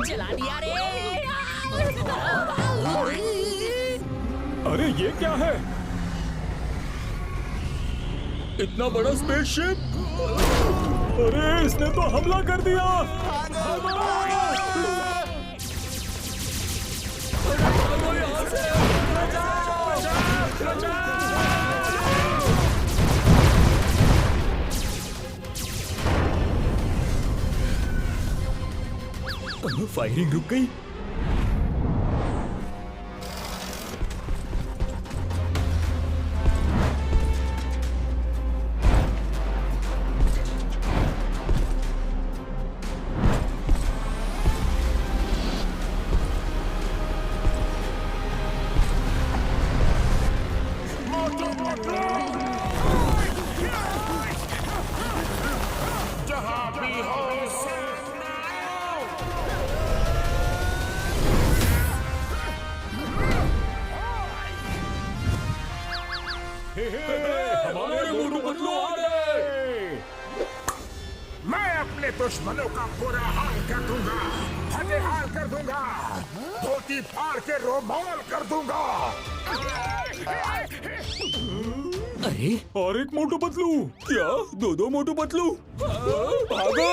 जला दिया रे। अरे ये क्या है? इतना बड़ा स्पेसशिप! अरे इसने तो हमला कर दिया! फायरिंग रुक गई। हमारे मोटू पतलू आ गए। मैं अपने दुश्मनों का बुरा हाल कर दूंगा, फटे हाल कर दूंगा, धोती फाड़ के रोमाल कर दूंगा। अरे और एक मोटू पतलू? क्या दो मोटू पतलू? भागो!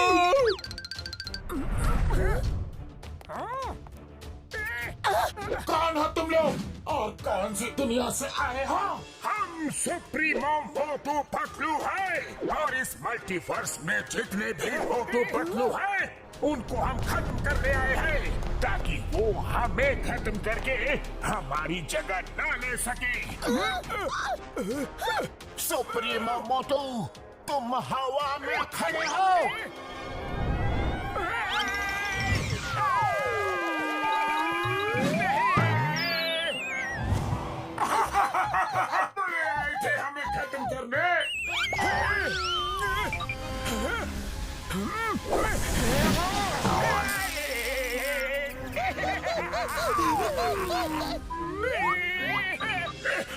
कौन हो तुम लोग और कौन सी दुनिया से आए हो? हम सुप्रीमो मोटू पतलू हैं और इस मल्टीवर्स में जितने भी मोटू पतलू हैं उनको हम खत्म करने आए हैं ताकि वो हमें खत्म करके हमारी जगह ना ले सके। सुप्रीमो मोटू, तुम हवा में खड़े हो। आए थे हमें खत्म करने।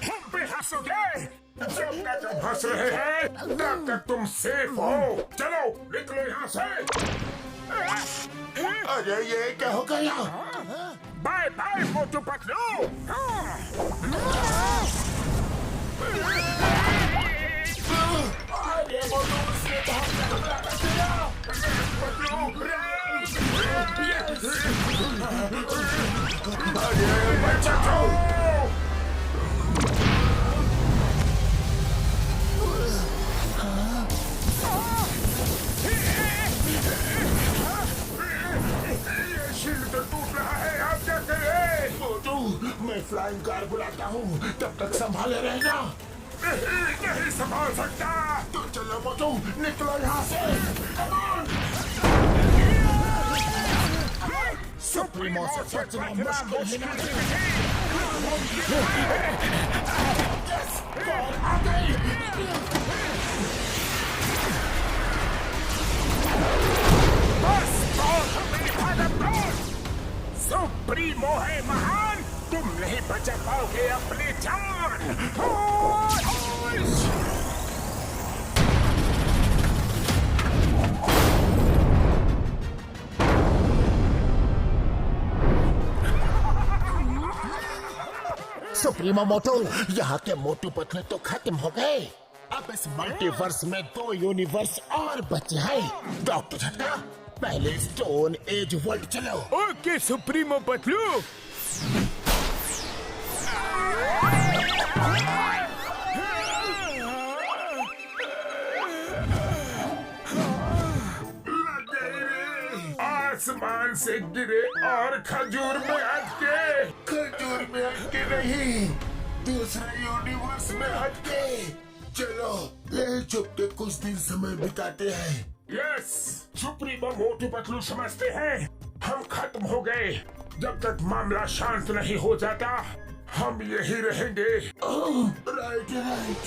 हम पे हंसोगे? जब तक हम हंस रहे हैं तब तक तुम सेफ हो। चलो निकलो यहाँ से। अरे ये क्या हो गया? Bye bye Motu Patlu. अरे मोटू उसने तो हमला कर दिया। पतलू अरे बचा दो। मैं फ्लाइंग कार बुलाता हूँ, तब तक संभाले रहना। नहीं संभाल सकता। तो चलो मोटू, निकलो यहाँ से। सुप्रीमो से बचना मुश्किल आ गई। बस सुप्रीमो है महान, तुम नहीं बचा पाओगे अपनी जान। सुप्रीमो मोटू, यहाँ के मोटू पतलू तो खत्म हो गए। अब इस मल्टीवर्स में 2 यूनिवर्स और बचे हैं। डॉक्टर झटका, पहले स्टोन एज वर्ल्ड चलो। Okay supremo Patlu. आसमान से गिरे और खजूर में अटके। खजूर में अटके नहीं, दूसरे यूनिवर्स में अटके। चलो ले चुप के कुछ दिन समय बिताते हैं। यस, सुप्रीमो मोटू पतलू समझते हैं हम खत्म हो गए। जब तक मामला शांत नहीं हो जाता हम यही रहेंगे। Right right.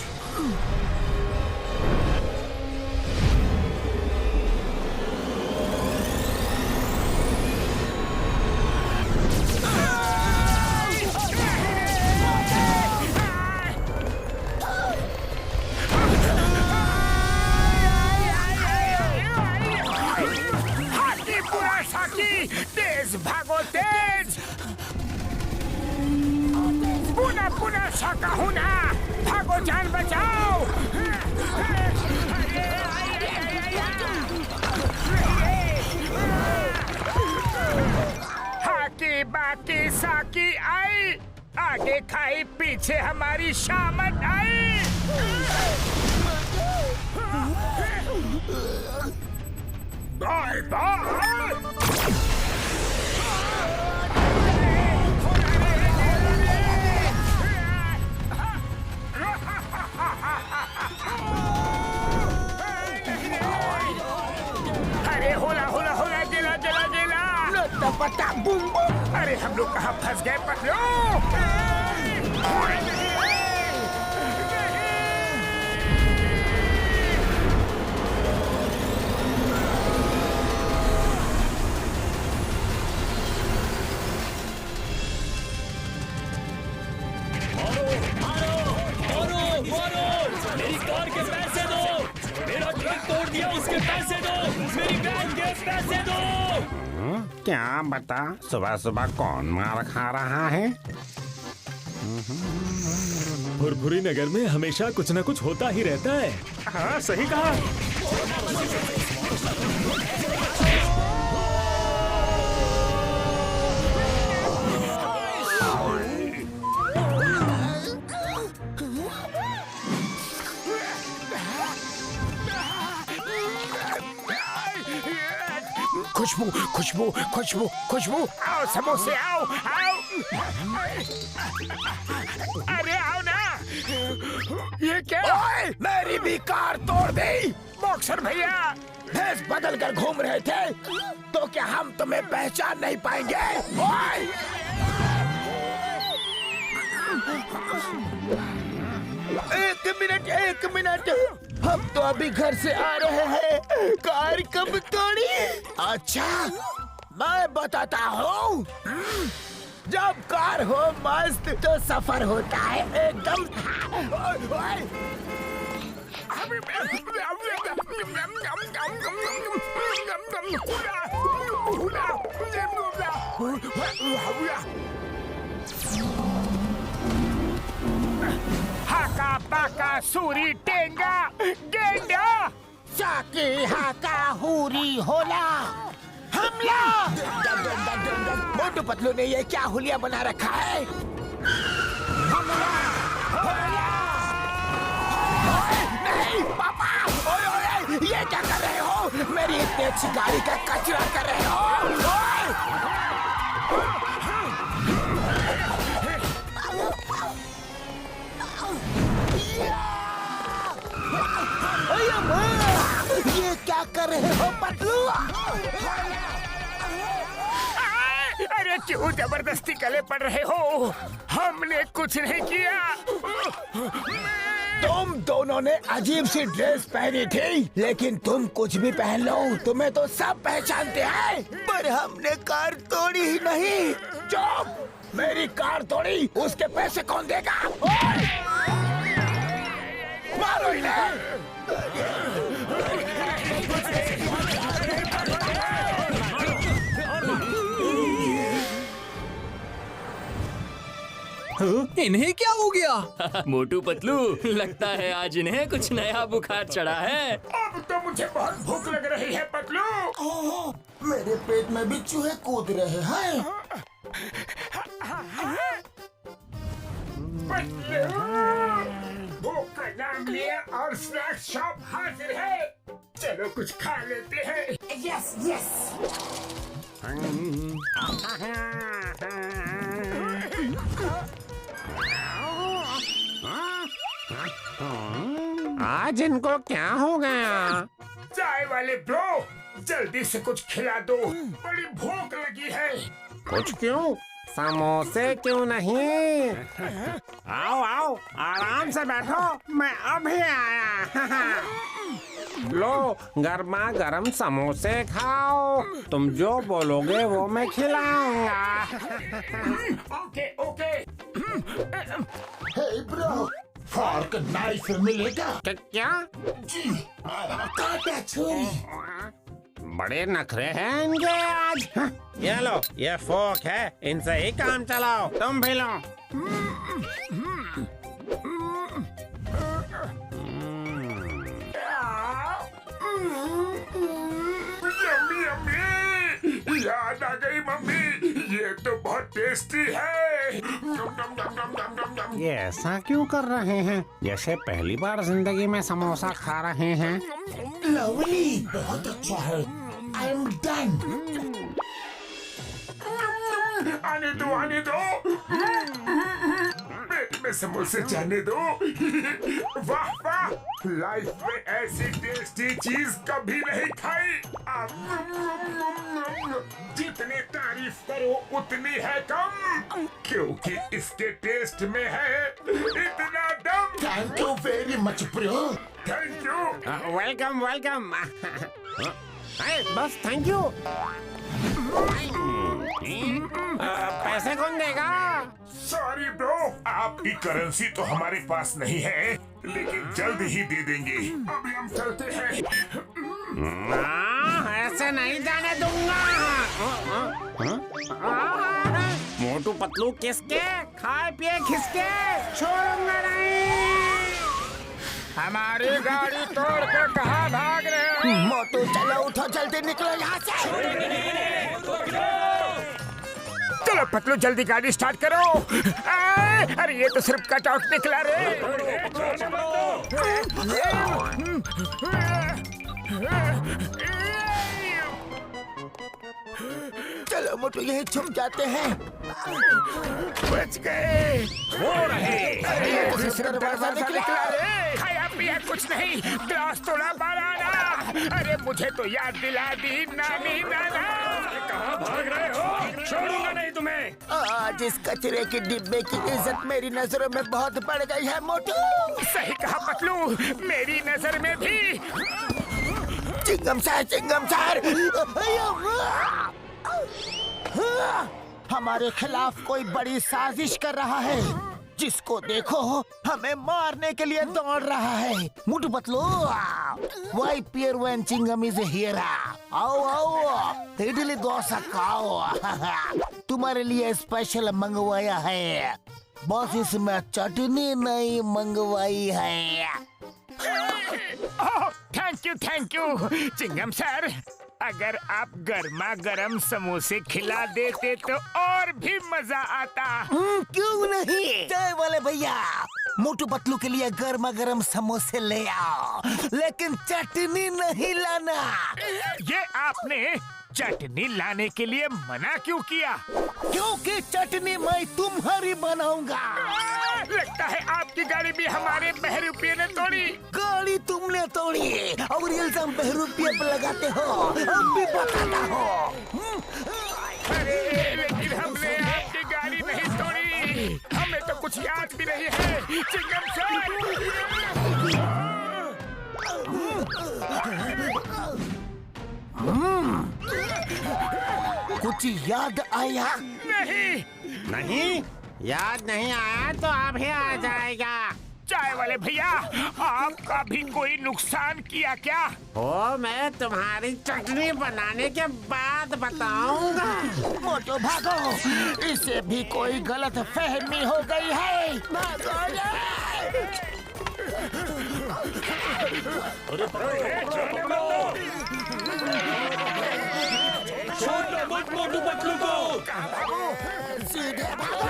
तेज भागो तेज, पुनः पुनः शाका होना, भागो जान बचाओ। हाकी बाकी साकी आई, आगे खाई पीछे हमारी शामत आई। Bye bye. अरे होला होला होला, गिला गिला गिला, लट्टा पट्टा बूम बूम। अरे हम लोग कहाँ फंस गए पतलू? मेरी कार के पैसे दो, मेरा ट्रक तोड़ दिया उसके पैसे दो, मेरी वैन के पैसे दो। क्या बता, सुबह सुबह कौन मार खा रहा है? भुरभुरी नगर में हमेशा कुछ न कुछ होता ही रहता है। हाँ सही कहा। खुशबू खुशबू खुशबू खुशबू, आओ समोसे आओ आओ। अरे आओ ना। ये क्या? ओए, मेरी भी कार तोड़ दी। बॉक्सर भैया, भेष बदल कर घूम रहे थे तो क्या हम तुम्हें पहचान नहीं पाएंगे? ओए! एक मिनट, हम तो अभी घर से आ रहे हैं, कार कब तोड़ी? अच्छा, मैं बताता हूँ। जब कार हो मस्त तो सफर होता है एकदम। हाका बाका सूरी टेंगा गेंडा, साकी हाका हुरी होला, हमला। मोटू पतलू ने ये क्या हुलिया बना रखा है? हमला, हमला। नहीं पापा, ओए ओए, ये क्या कर रहे हो? मेरी इतनी अच्छी गाड़ी का कचरा कर रहे हो। ये क्या कर रहे हो पतलू? अरे क्यों जबरदस्ती गले पड़ रहे हो? हमने कुछ नहीं किया। तुम दोनों ने अजीब सी ड्रेस पहनी थी, लेकिन तुम कुछ भी पहन लो, तुम्हें तो सब पहचानते हैं। पर हमने कार तोड़ी ही नहीं। चुप! मेरी कार तोड़ी, उसके पैसे कौन देगा? मारो इन्हें! इन्हें क्या हो गया? मोटू पतलू, लगता है आज इन्हें कुछ नया बुखार चढ़ा है। अब तो मुझे बहुत भूख लग रही है पतलू। ओह, मेरे पेट में भी चूहे कूद रहे हैं। पतलू, भूख का नाम लिया और स्नैक शॉप हाजिर है। चलो कुछ खा लेते हैं। Yes yes. आज इनको क्या हो गया? चाय वाले ब्रो, जल्दी से कुछ खिला दो, बड़ी भूख लगी है। कुछ क्यों? समोसे क्यों नहीं? आओ आओ, आराम से बैठो, मैं अभी आया। लो, गर्मा गर्म समोसे खाओ। तुम जो बोलोगे वो मैं खिलाऊंगा। Okay okay. Hey bro, fork knife मिलेगा? क्या? जी, काटा छुरी। बड़े नखरे हैं इनके आज। ये लो, ये फोक है, इनसे ही काम चलाओ। तुम भी लो। यम्मी यम्मी, याद आ गई मम्मी, ये तो बहुत टेस्टी है। ये ऐसा क्यों कर रहे हैं जैसे पहली बार जिंदगी में समोसा खा रहे हैं? लवली, बहुत अच्छा है। I am done. आने दो आने दो, पेट में समोसे जाने दो। वाह वाह, लाइफ में ऐसी टेस्टी चीज कभी नहीं खाई। जितनी तारीफ करो उतनी है कम, क्योंकि इसके टेस्ट में है इतना दम। Thank you very much bro, thank you. Welcome welcome. बस थैंक यू। पैसे कौन देगा? सॉरी ब्रो, आपकी करेंसी तो हमारे पास नहीं है, लेकिन जल्द ही दे देंगे। अभी हम चलते हैं। ऐसे नहीं जाने दूंगा। मोटू पतलू किसके, खाए पिए खिसके, छोड़ूंगा नहीं। हमारी गाड़ी तोड़ के कहाँ भाग रहे हो? मोटू चलो, उठो, जल्दी निकलो यहाँ से। चलो पतलू, जल्दी गाड़ी स्टार्ट करो। अरे ये तो सिर्फ कट आउट निकला रे। चलो मोटू, यही छुप जाते हैं। बच गए। वो रहे। अरे ये तो सिर्फ दरवाजा निकला रे। खाया पिया कुछ नहीं, ग्लास तोड़ा बनाना। अरे मुझे तो याद दिला दी नानी नाना। कहाँ भाग रहे हो? छोड़ूंगा नहीं तुम्हें। आज इस कचरे के डिब्बे की इज्जत मेरी नजरों में बहुत बढ़ गई है मोटू। सही कहा पतलू, मेरी नजर में भी। चिंगम सर। हमारे खिलाफ कोई बड़ी साजिश कर रहा है। जिसको देखो हमें मारने के लिए दौड़ रहा है। Motu Patlu, why fear when Chingum is here. आओ आओ, इडली डोसा खाओ। तुम्हारे लिए स्पेशल मंगवाया है। बस इसमें चटनी नहीं मंगवाई है। थैंक यू चिंगम सर। अगर आप गर्मा गर्म समोसे खिला देते तो और भी मजा आता। क्यों नहीं? चाय वाले भैया, मोटू पतलू के लिए गर्मा गर्म समोसे ले आओ, लेकिन चटनी नहीं लाना। ये आपने चटनी लाने के लिए मना क्यों किया? क्योंकि चटनी मैं तुम्हारी बनाऊंगा। लगता है आपकी गाड़ी भी हमारे बहरूपिये ने तोड़ी। गाड़ी तुमने तोड़ी और इल्जाम बहरूपिये पे लगाते हो। हम भी बताता हो। अरे लेकिन हमने आपकी गाड़ी नहीं तोड़ी, हमें तो कुछ याद भी नहीं है चिंगम सर। कुछ याद आया? नहीं, याद नहीं आया तो अभी आ जाएगा। चाय वाले भैया, आपका भी कोई नुकसान किया क्या? वो मैं तुम्हारी चटनी बनाने के बाद बताऊंगा। मोटो भागो, इसे भी कोई गलत फहमी हो गई है। भागो मोटू पतलू को। सीधे भागो।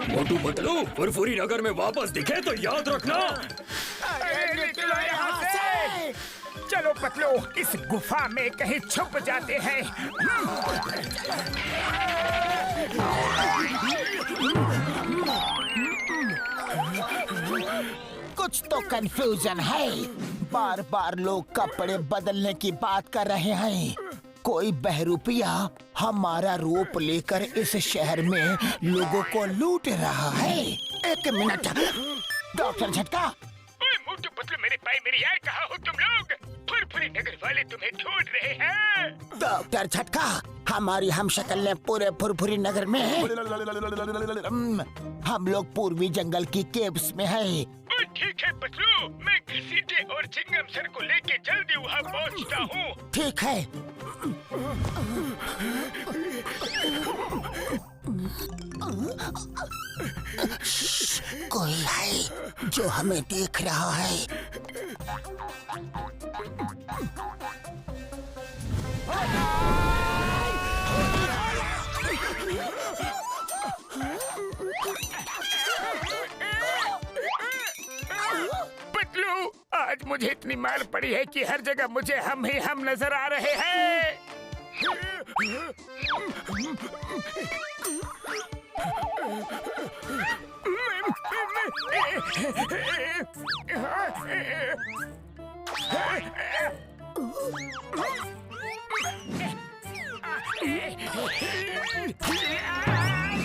मोटू पतलू फुरफुरी नगर में वापस दिखे तो याद रखना। अरे निकलो यहाँ से। चलो पतलू, इस गुफा में कहीं छुप जाते हैं। कुछ तो कंफ्यूजन है। बार बार लोग कपड़े बदलने की बात कर रहे हैं। कोई बहरूपिया हमारा रूप लेकर इस शहर में लोगों को लूट रहा है। एक मिनट, डॉक्टर झटका। मोटू पतलू मेरे भाई मेरी यार, कहाँ हो तुम लोग? फुरफुरी नगर वाले तुम्हें ढूंढ रहे हैं। डॉक्टर झटका, हमारी हम शक्ल ने पूरे फुरफुरी नगर में है। हम लोग पूर्वी जंगल की केव्स में है। ठीक है पतलू, मैं घसीटे और चिंगम सर को लेके जल्दी वहाँ पहुँचता हूँ। ठीक है। कोई है जो हमें देख रहा है। पतलू, आज मुझे इतनी मार पड़ी है कि हर जगह मुझे हम ही हम नजर आ रहे हैं।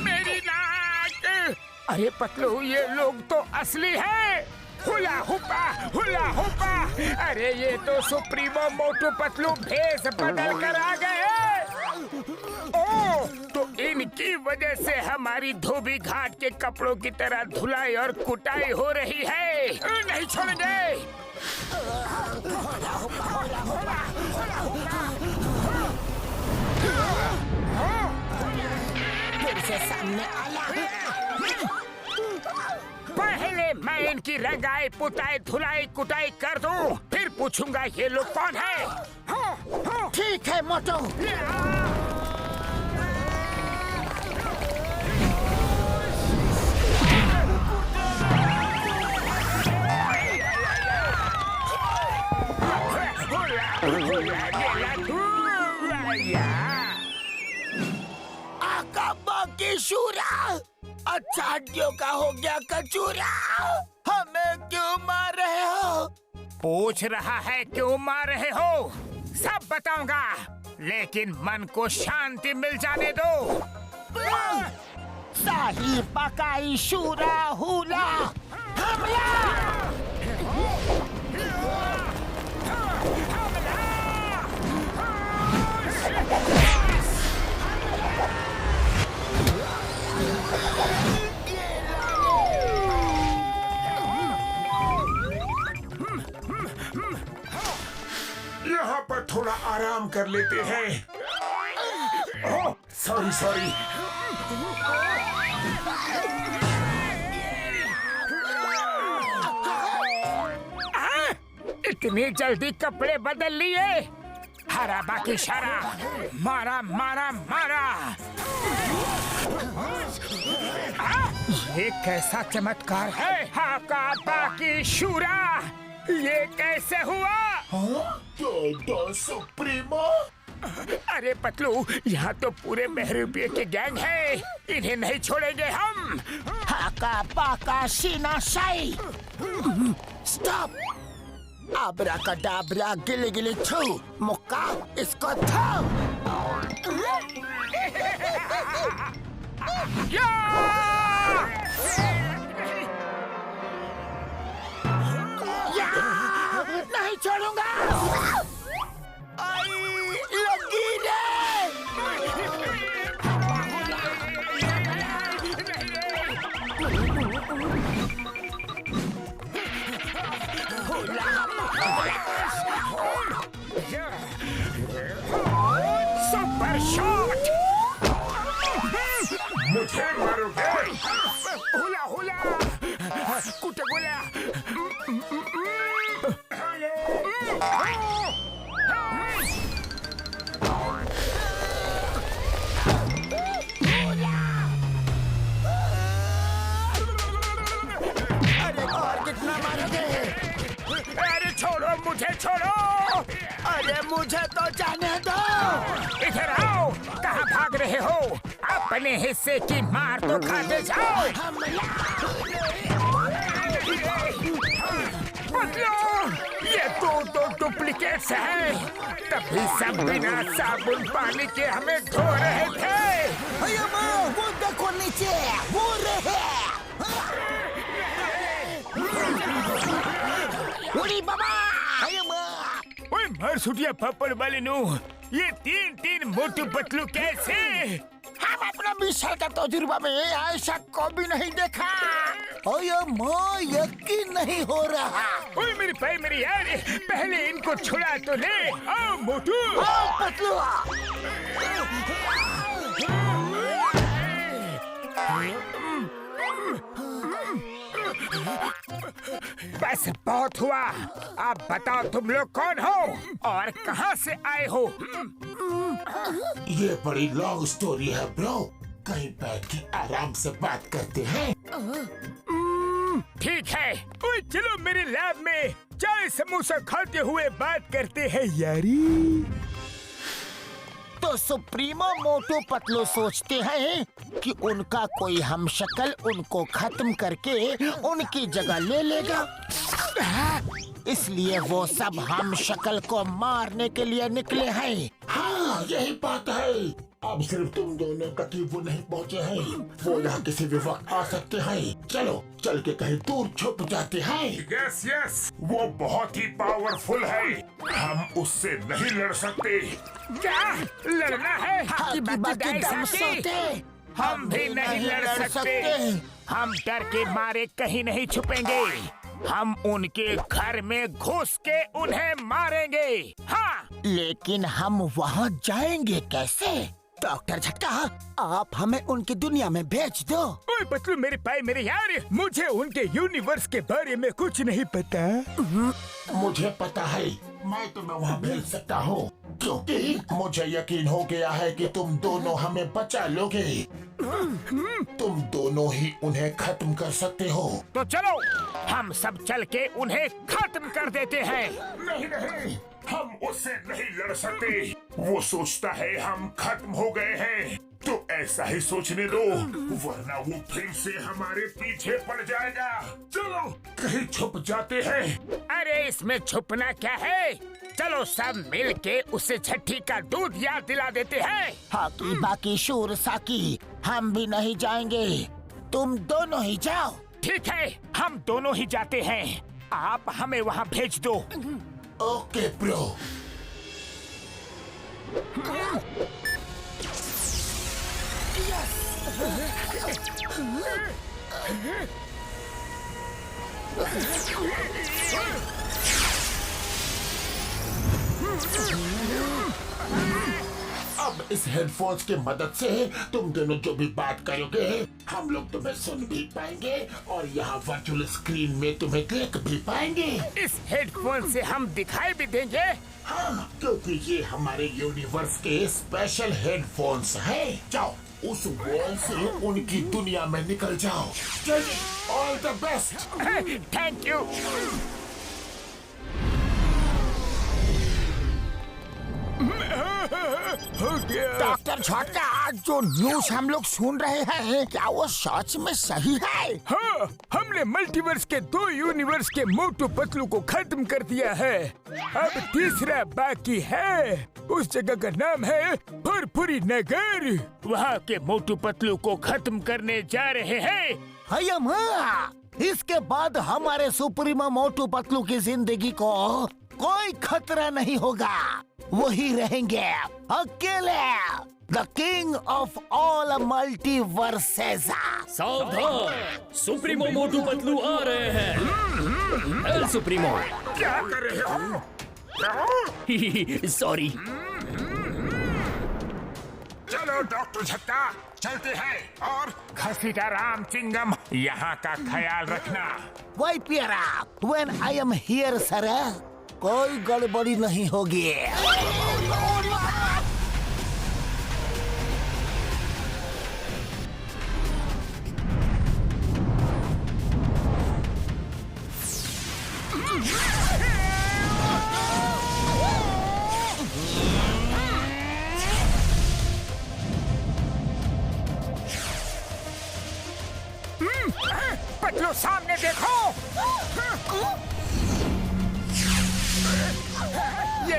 मेरी नाक! अरे पतलू, ये लोग तो असली है। Hula हुपा, hula हुपा। अरे ये तो सुप्रीमो मोटू पतलू भेष बदल कर आ गए। ओ, तो इनकी वजह से हमारी धोबी घाट के कपड़ों की तरह धुलाई और कुटाई हो रही है। नहीं छोड़ेंगे। फिर से सामने आया। पहले मैं इनकी रंगाई पुताई धुलाई कुटाई कर दूं, फिर पूछूंगा ये लोग कौन है। ठीक है मोटू। आका बाकी शूरा, अच्छा हड्डियों का हो गया कचूरा। हमें क्यों मार रहे हो? पूछ रहा है क्यों मार रहे हो? सब बताऊंगा, लेकिन मन को शांति मिल जाने दो। साही पकाई शूरा हुला, हमला! यहाँ पर थोड़ा आराम कर लेते हैं। ओह, सॉरी सॉरी। इतनी जल्दी कपड़े बदल लिए? हरा बाकी शरा, मारा मारा मारा। ये कैसा चमत्कार है? हाका बाकी शूरा, ये कैसे हुआ? सुप्रीमो। अरे पतलू, यहाँ तो पूरे बहरूपिये के गैंग है, इन्हें नहीं छोड़ेंगे हम। हाका पाका शीना शाई। स्टॉप। आबरा का डाबरा गिली गिली छू, मुक्का इसको छू। नहीं छोड़ूंगा। आई लगी रे। Super shot. मुझे मारोगे? हुला हुला, कुटगुला। अरे और कितना मारोगे? अरे छोड़ो मुझे, छोड़ो। अरे मुझे तो जाने दो। इधर आओ, कहाँ भाग रहे हो? अपने हिस्से की मार तो खाते जाओ। ये तो डुप्लीकेट्स हैं। तभी सब बिना साबुन पानी के हमें धो रहे थे। वो देखो नीचे, वो रहे। उड़ी बाबा। ओए मर सुटिया पप्पड़ वाले नु, ये तीन मोटू पतलू कैसे? हम अपना 20 साल का तजुर्बा में ऐसा कभी नहीं देखा। यकीन नहीं हो रहा। ओए मेरे भाई मेरे यार, पहले इनको छुड़ा तो ले। आओ मोटू। पतलू। बस बहुत हुआ। अब बताओ तुम लोग कौन हो और कहाँ से आए हो? ये बड़ी लॉन्ग स्टोरी है ब्रो। कहीं बैठ के आराम से बात करते हैं। ठीक है, ओए चलो मेरे लैब में चाय समोसा खाते हुए बात करते हैं यारी। तो सुप्रीमो मोटू पतलू सोचते हैं कि उनका कोई हमशक्ल उनको खत्म करके उनकी जगह ले लेगा। इसलिए वो सब हमशक्ल को मारने के लिए निकले हैं। हाँ यही बात है। अब सिर्फ तुम दोनों तक ही वो नहीं पहुँचे हैं। वो यहाँ किसी भी वक्त आ सकते हैं। चलो चल के कहीं दूर छुप जाते हैं। यस यस, वो बहुत ही पावरफुल है। हम उससे नहीं लड़ सकते। क्या लड़ना है? हाथी बाकी दम सोते। हम भी नहीं लड़ सकते। हम डर के मारे कहीं नहीं छुपेंगे। हम उनके घर में घुस के उन्हें मारेंगे। हाँ, लेकिन हम वहाँ जाएंगे कैसे? डॉक्टर झटका, आप हमें उनकी दुनिया में भेज दो। ओए पतलू मेरे भाई मेरे यार, मुझे उनके यूनिवर्स के बारे में कुछ नहीं पता। मुझे पता है, मैं तुम्हें वहाँ भेज सकता हूँ क्योंकि मुझे यकीन हो गया है कि तुम दोनों हमें बचा लोगे। तुम दोनों ही उन्हें खत्म कर सकते हो। तो चलो हम सब चल के उन्हें खत्म कर देते हैं। नहीं नहीं, हम उससे नहीं लड़ सकते। वो सोचता है हम खत्म हो गए हैं, तो ऐसा ही सोचने दो, वरना वो फिर से हमारे पीछे पड़ जाएगा। चलो कहीं छुप जाते हैं। अरे इसमें छुपना क्या है? चलो सब मिल के उसे छठी का दूध याद दिला देते हैं। हाकी बाकी शूर साकी, हम भी नहीं जाएंगे। तुम दोनों ही जाओ। ठीक है, हम दोनों ही जाते हैं। आप हमें वहाँ भेज दो। Okay bro. अब इस हेडफोन्स की मदद से तुम दोनों जो भी बात करोगे हम लोग तुम्हें सुन भी पाएंगे और यहाँ वर्चुअल स्क्रीन में तुम्हें देख भी पाएंगे। इस हेडफोन से हम दिखाई भी देंगे। हाँ, क्योंकि ये हमारे यूनिवर्स के स्पेशल हेडफोन्स हैं। जाओ उस वॉल से उनकी दुनिया में निकल जाओ। All the best. Thank you. Doctor झटका, आज जो न्यूज हम लोग सुन रहे हैं क्या वो सच में सही है? हाँ, हमने मल्टीवर्स के 2 यूनिवर्स के मोटू पतलू को खत्म कर दिया है। अब तीसरा बाकी है। उस जगह का नाम है फुरफुरी नगर। वहाँ के मोटू पतलू को खत्म करने जा रहे हैं। इसके बाद हमारे सुप्रीमो मोटू पतलू की जिंदगी को कोई खतरा नहीं होगा। वही रहेंगे अकेले, the king of all multiverses. सावधान, सुप्रीमो मोटू पतलू आ रहे हैं। L supremo. क्या कर रहे हो? सॉरी। चलो डॉक्टर झट्टा, चलते हैं। और घसीटाराम चिंगम, यहाँ का ख्याल रखना। वही प्यारा, when I am here sir, कोई गड़बड़ी नहीं होगी।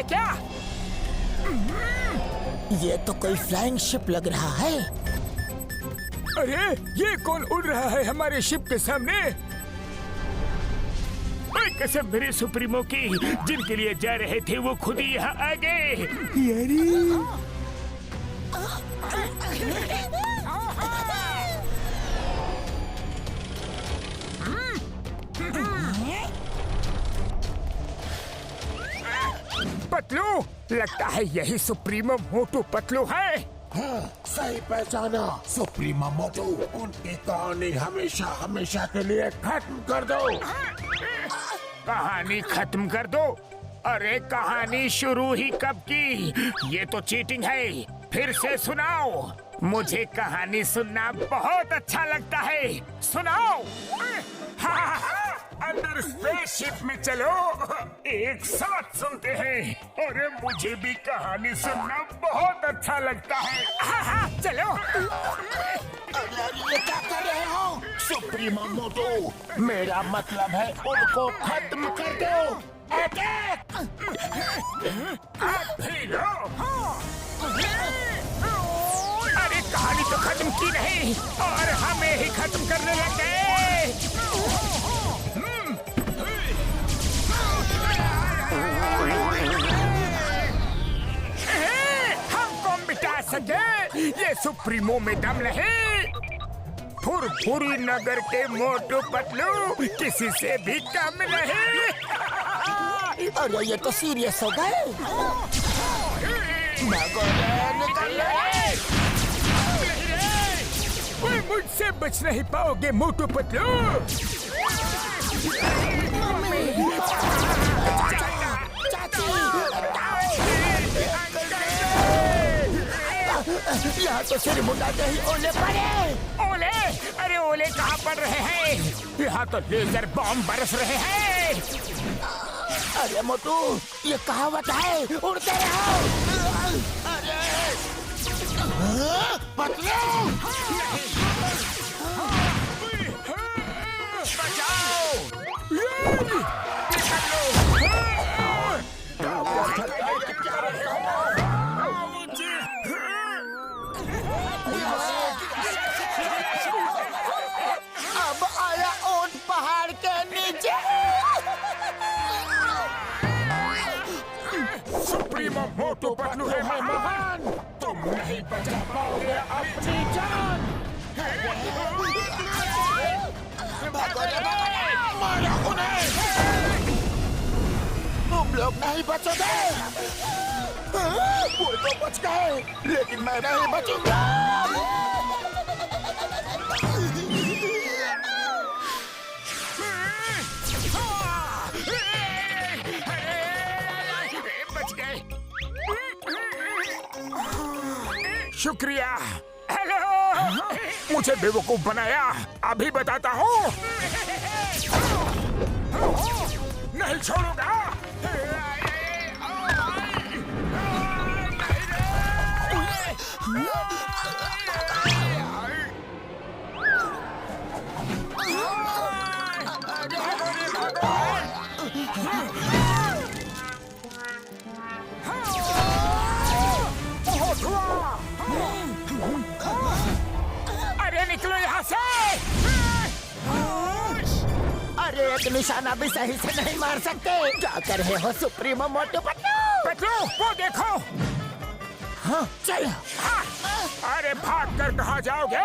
क्या? ये तो कोई फ्लाइंग शिप लग रहा है। अरे ये कौन उड़ रहा है हमारे शिप के सामने? कसम मेरे सुप्रीमो की, जिनके लिए जा रहे थे वो खुद ही यहाँ आ गए। पतलू, लगता है यही सुप्रीमो मोटू पतलू है। हाँ, सही पहचाना, सुप्रीमो मोटू। उनकी कहानी हमेशा हमेशा के लिए खत्म कर दो। कहानी खत्म कर दो? अरे कहानी शुरू ही कब की? ये तो चीटिंग है। फिर से सुनाओ, मुझे कहानी सुनना बहुत अच्छा लगता है। सुनाओ। अंदर स्पेसशिप में चलो, एक साथ सुनते हैं। अरे मुझे भी कहानी सुनना बहुत अच्छा लगता है। हाँ, चलो। ये क्या कर रहे हो? सुप्रीमो मोटू, मेरा मतलब है उनको खत्म कर दो। अटैक! अरे कहानी तो खत्म की नहीं और हमें ही खत्म करने लग गए। हमको मिटा सके ये सुप्रीमो में दम नहीं। फुरफुरी नगर के मोटू पतलू किसी से भी कम नहीं। अरे ये तो सीरियस हो गए। मुझसे बच नहीं पाओगे मोटू पतलू। यहाँ तो सिर मुंडाते ही ओले पड़े। ओले? अरे ओले कहाँ पड़ रहे हैं? यहाँ तो लेजर बॉम्ब बरस रहे हैं। अरे मोटू, ये कहावत है, उड़ते रहो। अरे पतलू, अब आया ऊंट पहाड़ के नीचे। सुप्रीमो मोटू पतलू है महान। तुम नहीं बचा पाओगे अपनी जान। मारो उन्हें। तुम लोग नहीं बचोगे। वो तो बच गए, लेकिन मैं नहीं बचूंगा। बच गए। शुक्रिया। हेलो, मुझे बेवकूफ बनाया। अभी बताता हूँ। नहीं छोड़ूंगा। अरे निकलो यहाँ से। अरे एक निशाना भी सही से नहीं मार सकते। क्या कर रहे हो सुप्रीमो मोटू पतलू? पतलू, वो देखो। हाँ, चलो। हाँ, अरे भाग कर कहाँ जाओगे?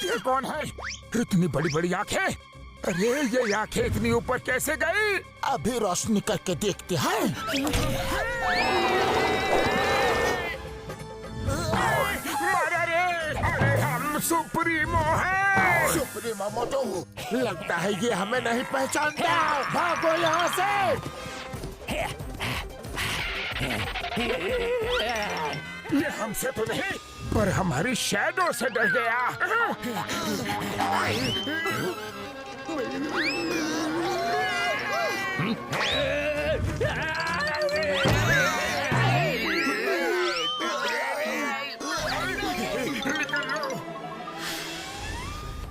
ये कौन है? इतनी बड़ी बड़ी आंखें। अरे ये आंखें इतनी ऊपर कैसे गई? अभी रोशनी करके देखते हैं। अरे हम सुप्रीमो हैं। सुप्रीमो मोटू, लगता है ये हमें नहीं पहचानता। भागो यहाँ से। ये हमसे तो नहीं, पर हमारी शैडो से डर गया।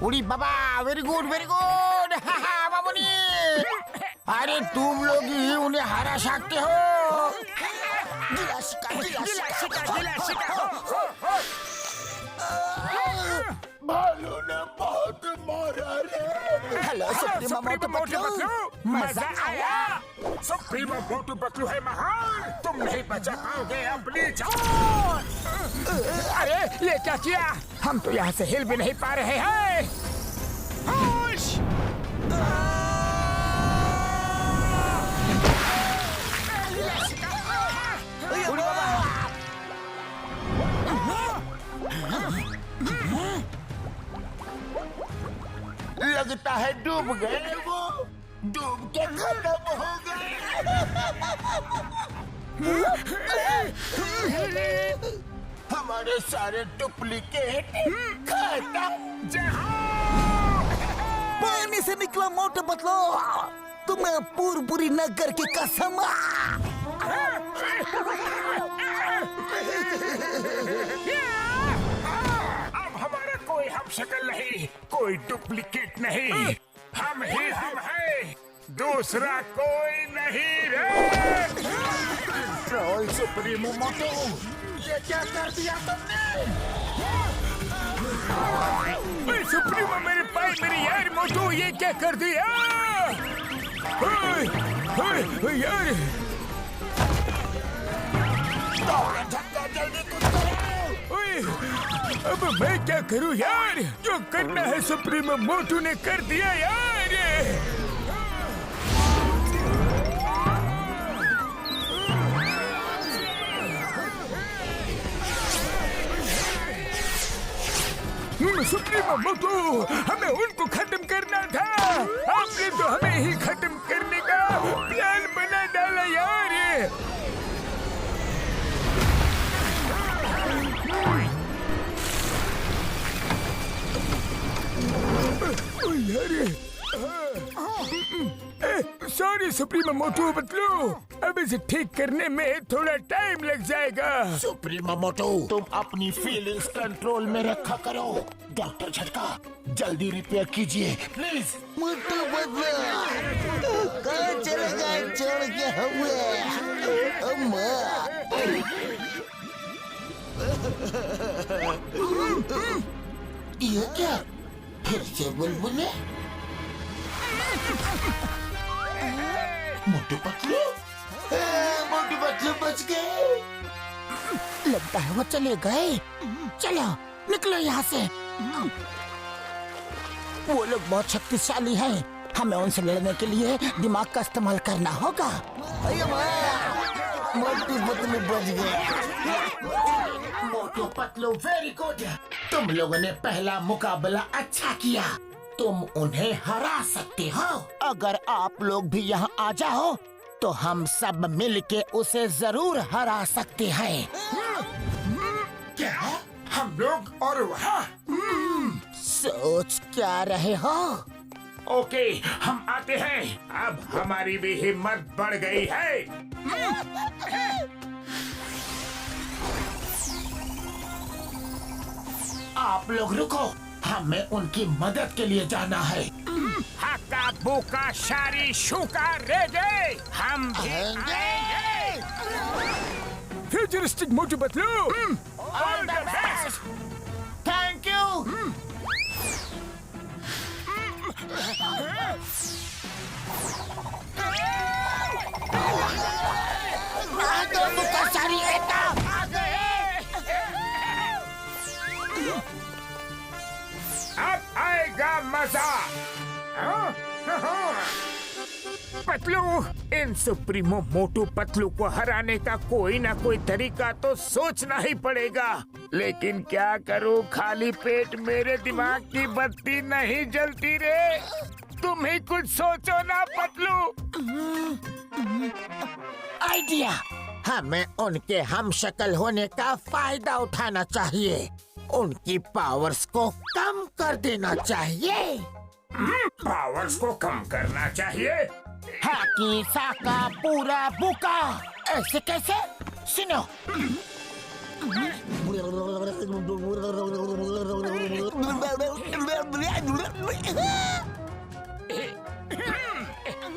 उड़ी बाबा, वेरी गुड बाबूनी। अरे तुम लोग ही उन्हें हरा सकते हो। गिला शिका। भालू ने बहुत मारा रे। हेलो सुप्रीमो मोटू पतलू, मजा आया। सुप्रीमो मोटू पतलू है महान, तुम नहीं बचा पाओगे अपनी जान। अरे ये क्या किया? हम तो यहाँ से हिल भी नहीं पा रहे हैं। होश! लगता है डूब गए वो, डूब के खत्म हो गए। हमारे सारे डुप्लीकेट खत्म। पानी से निकला मोटू पतलू, तुम्हें पूरी नगर की कसम। अब हमारा कोई हम शक्ल नहीं, कोई डुप्लीकेट नहीं, हम ही हम हैं, दूसरा कोई नहीं रे। ट्रोल सुप्रीमो मोटू, ये क्या कर दिया तुमने? सुप्रीमो मेरे पाए मेरी यार मोटू, ये क्या कर दिया? यार जल्दी कुछ करो। अब मैं क्या करूं यार? जो करना है सुप्रीमो मोटू ने कर दिया यार। सुप्रीमो मोटू, हमें उनको खत्म करना था। आपने तो हमें ही खत्म करने का प्लान बना डाला यार। सॉरी सुप्रीमो मोटू पतलू, अब इसे ठीक करने में थोड़ा टाइम लग जाएगा। सुप्रीमो मोटू, तुम अपनी फीलिंग्स कंट्रोल में रखा करो। डॉक्टर झटका, जल्दी रिपेयर कीजिए प्लीज। मोटू पतलू कहाँ चले गए छोड़ के हमें? अम्मा, ये क्या? फिर से बुलबुले? मोटू पतलू बच गए। लगता है वो चले गए। चलो निकलो यहाँ से। वो लोग बहुत शक्तिशाली हैं, हमें उनसे लड़ने के लिए दिमाग का इस्तेमाल करना होगा। मोटू पतलू बच गए। मोटू पतलू वेरी गुड, तुम लोगों ने पहला मुकाबला अच्छा किया। तुम उन्हें हरा सकते हो। अगर आप लोग भी यहाँ आ जाओ तो हम सब मिलके उसे जरूर हरा सकते हैं। क्या हम लोग और वहाँ? सोच क्या रहे हो? ओके, हम आते हैं। अब हमारी भी हिम्मत बढ़ गई है। आप लोग रुको, हमें उनकी मदद के लिए जाना है। हक्का बुका शारी शुका रेगे, हम भी आएंगे। Futuristic Motu Patlu, all the best. Thank you. अब आएगा मजा। पतलू, इन सुप्रीमो मोटू पतलू को हराने का कोई ना कोई तरीका तो सोचना ही पड़ेगा। लेकिन क्या करूं, खाली पेट मेरे दिमाग की बत्ती नहीं जलती रे। तुम ही कुछ सोचो ना पतलू। आइडिया, हमें उनके हम शक्ल होने का फायदा उठाना चाहिए। उनकी पावर्स को कम कर देना चाहिए। पावर्स को कम करना चाहिए? हाकी साका पूरा बुका, ऐसे कैसे? सुनो,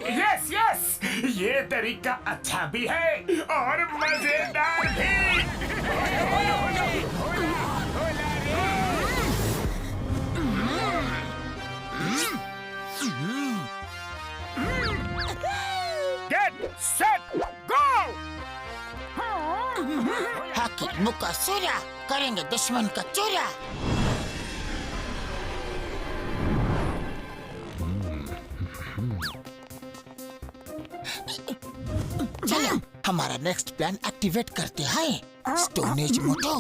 यस यस, ये तरीका अच्छा भी है और मजेदार भी। Get set go. हाकी मुक्का सूरा, करेंगे दुश्मन का चूरा। चलो हमारा नेक्स्ट प्लान एक्टिवेट करते हैं। स्टोन एज मोटो,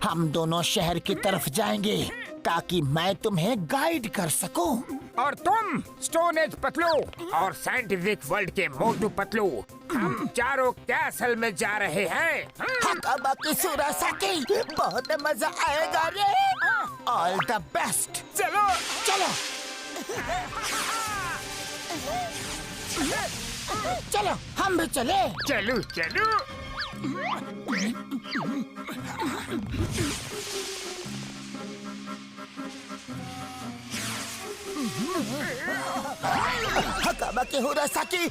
हम दोनों शहर की तरफ जाएंगे ताकि मैं तुम्हें गाइड कर सकूं। और तुम स्टोन एज पतलू और साइंटिफिक वर्ल्ड के मोटू पतलू, हम चारों कैसल में जा रहे हैं। हकाबा की सुरासाकी, बहुत मजा आएगा रे। All the best. चलो चलो चलो हम भी चले। चलो चलो। हकाबा की हुरासाकी।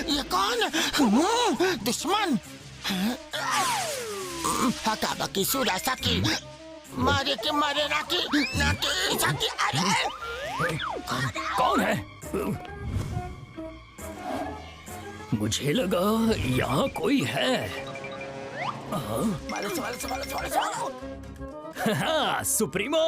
ये कौन? दुश्मन। हकाबा की सुरासाकी, मारे के मारे नाकी साकी। अरे कौन है? मुझे लगा यहाँ कोई है। हाँ, सुप्रीमो।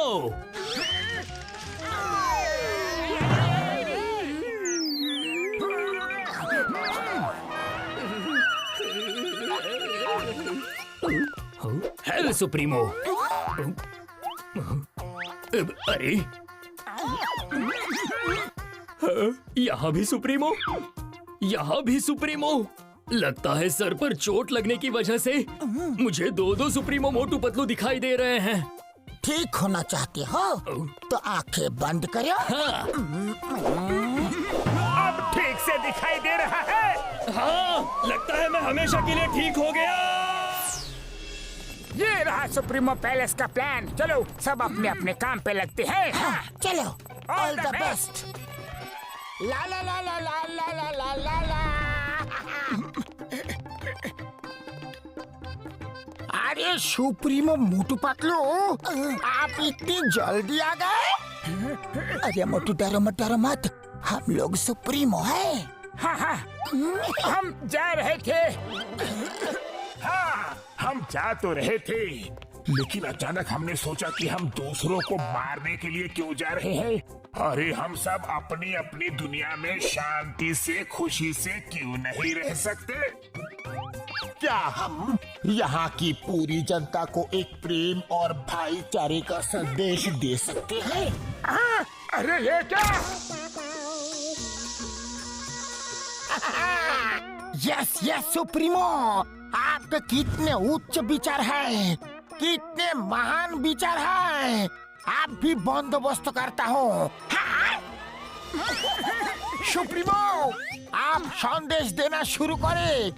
Hello supremo. अरे यहाँ भी सुप्रीमो, यहाँ भी सुप्रीमो। लगता है सर पर चोट लगने की वजह से मुझे दो सुप्रीमो मोटू पतलू दिखाई दे रहे हैं। ठीक होना चाहते हो तो आंखें बंद करो। हाँ अब ठीक से दिखाई दे रहा है। हाँ, लगता है मैं हमेशा के लिए ठीक हो गया। ये रहा सुप्रीमो पैलेस का प्लान। चलो सब अपने अपने काम पे लगते हैं। हाँ, चलो ऑल द बेस्ट। ला ला ला ला ला ला ला ला ला ला। अरे सुप्रीमो मोटू पतलू, आप इतनी जल्दी आ गए? अरे मोटू डरो मत, हम लोग सुप्रीमो हैं। हाँ हाँ, हम जा रहे थे। हाँ, हम जा तो रहे थे, लेकिन अचानक हमने सोचा कि हम दूसरों को मारने के लिए क्यों जा रहे हैं। अरे हम सब अपनी अपनी दुनिया में शांति से खुशी से क्यों नहीं रह सकते? क्या हम यहाँ की पूरी जनता को एक प्रेम और भाईचारे का संदेश दे सकते हैं? हाँ, अरे ये क्या? यस यस सुप्रीमो, आपके कितने उच्च विचार हैं, कितने महान विचार हैं। आप भी बंदोबस्त करता हूँ। सुप्रीमो, आप संदेश देना शुरू करें।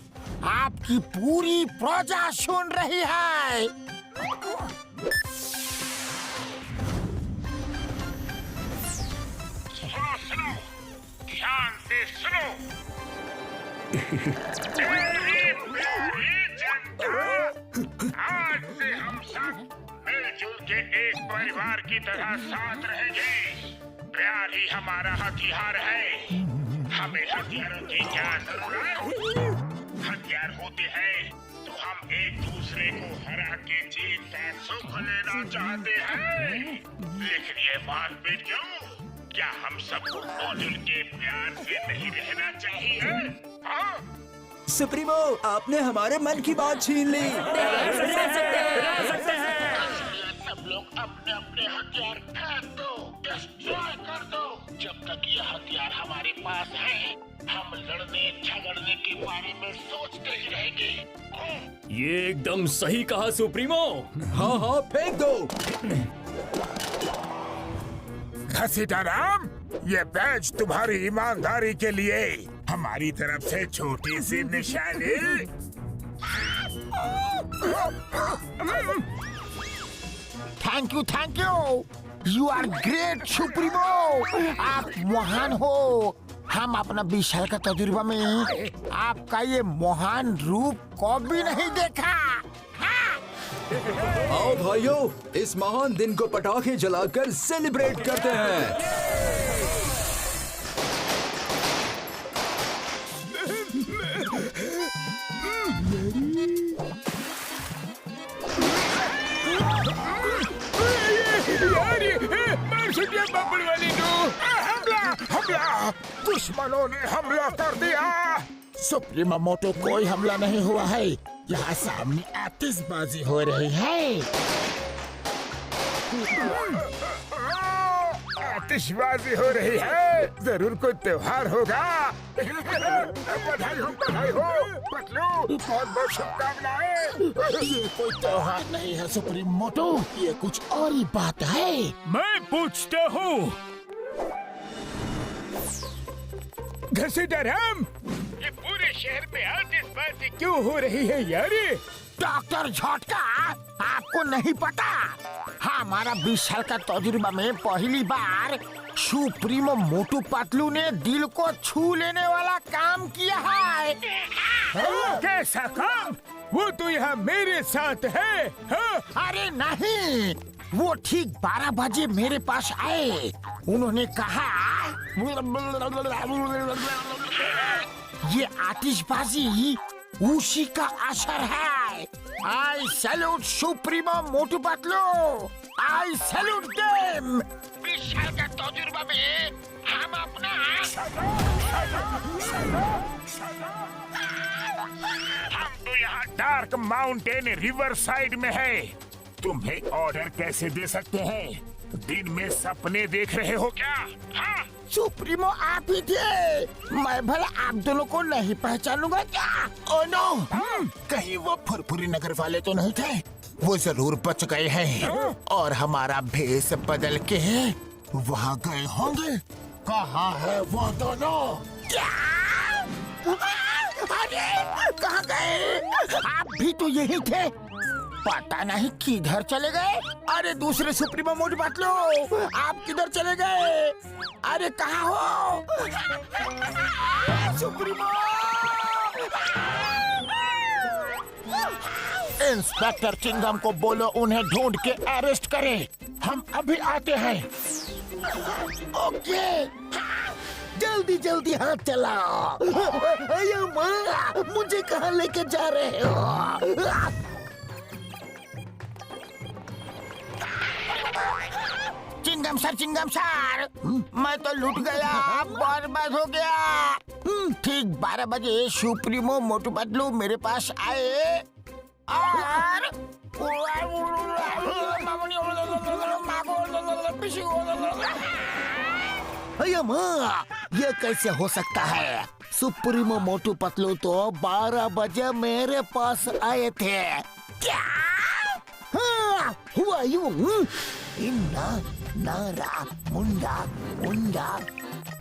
आपकी पूरी प्रजा सुन रही है। सुनो, ध्यान से सुनो। आज से हम सब मिलजुल के एक परिवार की तरह साथ रहेंगे। प्यार ही हमारा हथियार है। हमें हथियारों की क्या जरूरत? हथियार होते हैं तो हम एक दूसरे को हरा के जीत का सुख लेना चाहते हैं। लेकिन ये बात भी क्यों? क्या हम सबको मिलजुल के प्यार से नहीं रहना चाहिए? हाँ? सुप्रीमो, आपने हमारे मन की बात छीन ली। सब लोग अपने अपने हथियार फेंक दो, डिस्ट्रॉय कर दो। जब तक ये हथियार हमारे पास है, हम लड़ने झगड़ने के बारे में सोचते ही रहेंगे। ये एकदम सही कहा सुप्रीमो। हाँ हाँ, फेंक दो। घसीटाराम, ये बैज तुम्हारी ईमानदारी के लिए हमारी तरफ से छोटी सी निशानी। Thank you. You are great supremo. आप महान हो। हम अपना 20 साल का तजुर्बा में आपका ये महान रूप कभी नहीं देखा। आओ भाइयों, इस महान दिन को पटाखे जलाकर सेलिब्रेट करते हैं। हमला! दुश्मनों ने हमला कर दिया। सुप्रीमो मोटो, कोई हमला नहीं हुआ है। यहाँ सामने आतिशबाजी हो रही है। आतिशबाजी हो रही है। जरूर कोई त्योहार होगा। बधाई हो पतलू, बहुत बहुत शुभकामनाएं। ये कोई त्योहार नहीं है सुप्रीम मोटो, ये कुछ और ही बात है। मैं पूछता हूँ घसीटा राम, ये पूरे शहर में आतिशबाजी क्यों हो रही है यार? डॉक्टर झटका, आपको नहीं पता? हमारा 20 साल का तजुर्बा में पहली बार सुप्रीमो मोटू पतलू ने दिल को छू लेने वाला काम किया है। कैसा काम? वो तो यहाँ मेरे साथ है। हाँ? अरे नहीं, वो ठीक 12 बजे मेरे पास आए। उन्होंने कहा ये आतिशबाजी उसी का असर है। आई सैल्यूट सुप्रीमो मोटू पतलू, आई सैल्यूट देम। 20 साल का तजुर्बा में हम अपना हम तो यहाँ डार्क माउंटेन रिवर साइड में है। तुम्हें ऑर्डर कैसे दे सकते हैं? दिन में सपने देख रहे हो क्या? हाँ? सुप्रीमो आप ही थे। मैं भला आप दोनों को नहीं पहचानूंगा क्या? ओ नो, कहीं वो फुरफुरी नगर वाले तो नहीं थे? वो जरूर बच गए हैं और हमारा भेष बदल के वहाँ गए होंगे। कहाँ है वो दोनों? क्या? अरे कहाँ गए? आप भी तो यही थे। पता नहीं किधर चले गए। अरे दूसरे सुप्रीमो मोटू पतलू, आप किधर चले गए? अरे कहाँ हो सुप्रीमो? इंस्पेक्टर चिंगम को बोलो उन्हें ढूंढ के अरेस्ट करे। हम अभी आते हैं। ओके, जल्दी जल्दी हाथ चलाओ। मुझे कहाँ लेके जा रहे हो? चिंगम सर, मैं तो लूट गया, बर्बाद हो गया। ठीक 12 बजे सुप्रीमो मोटू पतलू मेरे पास आए और ये कैसे हो सकता है? सुप्रीमो मोटू पतलू तो 12 बजे मेरे पास आए थे। क्या हुआ? यूं इन्ना नारा मुंडा मुंडा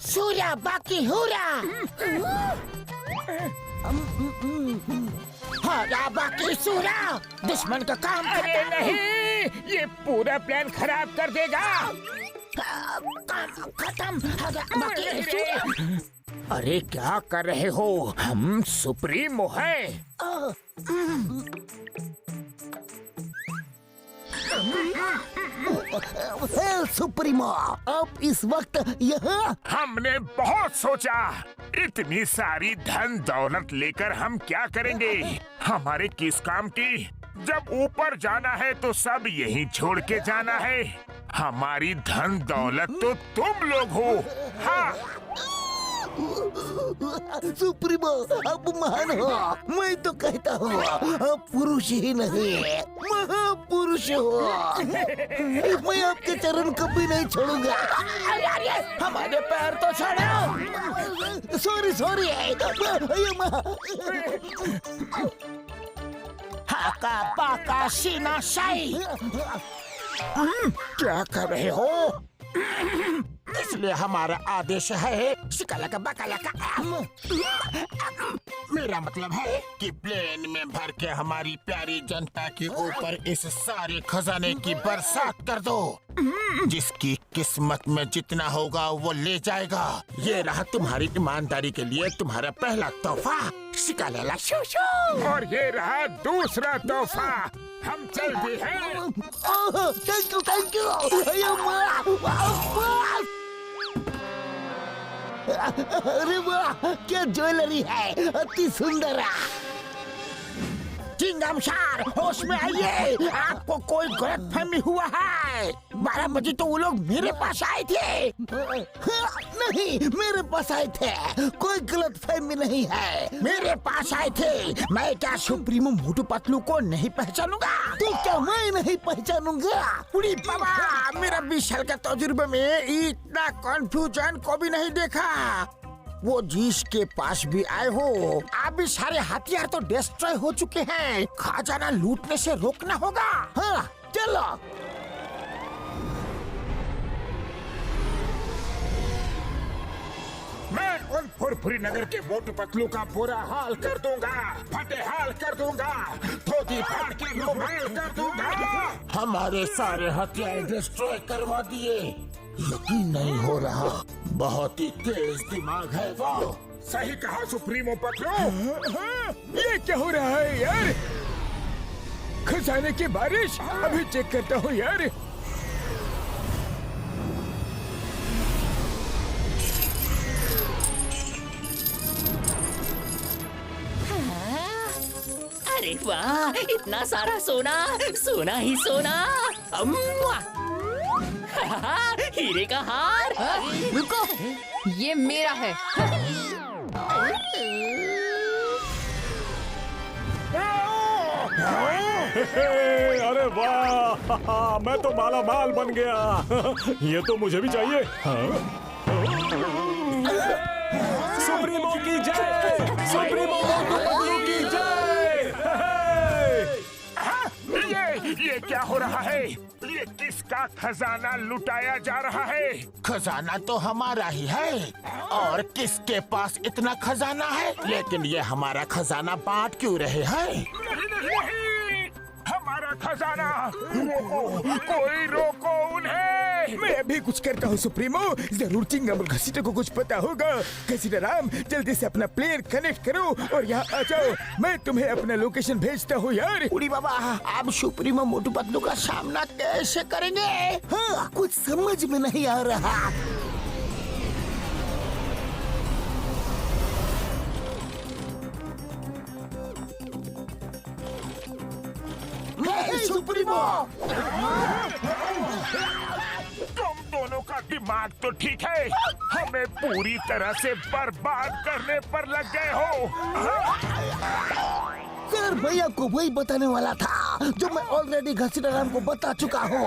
सूरा बाकी हुरा, हारा बाकी सूरा। दुश्मन का काम करते नहीं, ये पूरा प्लान खराब कर देगा। काम खत्म, हारा बाकी सूरा। अरे क्या कर रहे हो? हम सुप्रीमो है। सुप्रीमो, अब इस वक्त यहाँ? हमने बहुत सोचा, इतनी सारी धन दौलत लेकर हम क्या करेंगे? हमारे किस काम की? जब ऊपर जाना है तो सब यहीं छोड़ के जाना है। हमारी धन दौलत तो तुम लोग हो। हाँ, सुप्रीमो अब महान हो। मैं तो कहता हूँ आप पुरुष ही नहीं महापुरुष हो। मैं आपके चरण कभी नहीं छोड़ूंगा। अरे हमारे पैर तो छोड़ो। सॉरी हाका पाका सीना शाही। क्या कर रहे हो? इसलिए हमारा आदेश है शिकाला का बकाला का मेरा मतलब है कि प्लेन में भर के हमारी प्यारी जनता के ऊपर इस सारे खजाने की बरसात कर दो। जिसकी किस्मत में जितना होगा वो ले जाएगा। ये रहा तुम्हारी ईमानदारी के लिए तुम्हारा पहला तोहफा शिकाला शू शू। और ये रहा दूसरा तोहफा। हम चलते हैं। थैंक यू अरे वाह क्या ज्वेलरी है, अति सुंदर। चिंगम सार होश में आइए, आपको कोई गलतफहमी हुआ है। 12 बजे तो वो लोग मेरे पास आए थे। नहीं मेरे पास आए थे, कोई गलतफहमी नहीं है। मेरे पास आए थे। मैं क्या सुप्रीमो मोटू पतलू को नहीं पहचानूंगा? तो क्या मैं नहीं पहचानूंगा? उड़ी बाबा, मेरा 20 साल का तजुर्बे में इतना कंफ्यूजन को भी नहीं देखा। वो जिसके पास भी आए हो, अभी सारे हथियार तो डिस्ट्रॉय हो चुके हैं। खजाना लूटने से रोकना होगा। हाँ चलो। मैं उन फुरफुरी नगर के मोटू पतलू का बुरा हाल कर दूंगा, फटे हाल कर दूंगा, धोती फाड़ के रुमाल कर दूंगा। हमारे सारे हथियार डिस्ट्रॉय करवा दिए। यकीन नहीं हो रहा, बहुत ही तेज दिमाग है वो। सही कहा सुप्रीमो पतलू। ये क्या हो रहा है यार? खजाने की बारिश, अभी चेक करता हूँ यार। अरे वाह, इतना सारा सोना, सोना ही सोना। अम्मा! हीरे का हार। रुको, ये मेरा है। अरे वाह, मैं तो माला माल बन गया। ये तो मुझे भी चाहिए। सुप्रीमो की जय, सुप्रीमो मोटू पतलू की जय। ये क्या हो रहा है? ये किसका खजाना लुटाया जा रहा है? खजाना तो हमारा ही है। और किसके पास इतना खजाना है? लेकिन ये हमारा खजाना बांट क्यों रहे हैं? नहीं, हमारा खजाना। रोको, कोई रोको उन्हें। मैं अभी कुछ करता हूँ सुप्रीमो। जरूर चिंगम और घसीटे को कुछ पता होगा। घसीटा राम, जल्दी से अपना प्लेन कनेक्ट करो और यहाँ आ जाओ। मैं तुम्हें अपना लोकेशन भेजता हूँ यार। उड़ी बाबा, आप सुप्रीमो मोटू पतलू का सामना कैसे करेंगे? हाँ, कुछ समझ में नहीं आ रहा। सुप्रीमो, तुम दोनों का दिमाग तो ठीक है, हमें पूरी तरह से बर्बाद करने पर लग गए हो। सर भैया को वही बताने वाला था जो मैं ऑलरेडी घसीटा राम को बता चुका हूँ।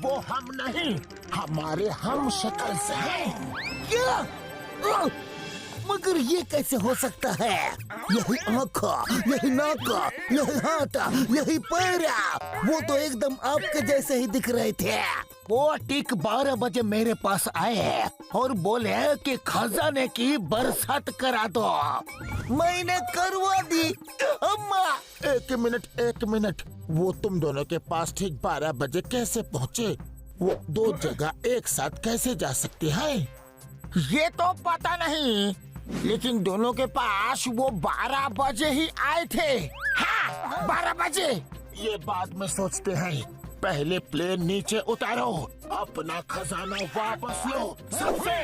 वो हम नहीं, हमारे हम शक्ल से हैं। क्या? मगर ये कैसे हो सकता है? यही आँख, यही नाक, यही हाथ, यही पैर, वो तो एकदम आपके जैसे ही दिख रहे थे। वो ठीक 12 बजे मेरे पास आए और बोले कि खजाने की बरसात करा दो। मैंने करवा दी। अम्मा, एक मिनट, वो तुम दोनों के पास ठीक 12 बजे कैसे पहुँचे? वो 2 जगह एक साथ कैसे जा सकते हैं? ये तो पता नहीं, लेकिन दोनों के पास वो 12 बजे ही आए थे। हाँ, 12 बजे। ये बाद में सोचते हैं, पहले प्लेन नीचे उतारो, अपना खजाना वापस लो सबसे।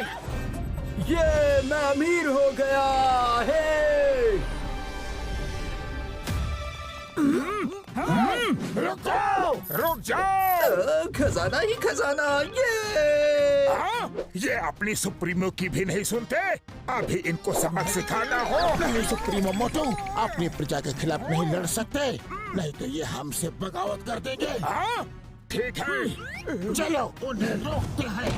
ये मैं अमीर हो गया है। रुक जाओ। खजाना ही खजाना। ये अपनी सुप्रीमो की भी नहीं सुनते। अभी इनको सबक सिखाना हो। नहीं सुप्रीमो मोटू, अपनी प्रजा के खिलाफ नहीं लड़ सकते, नहीं तो ये हमसे बगावत कर देंगे। हाँ, ठीक है, चलो उन्हें रोकते हैं।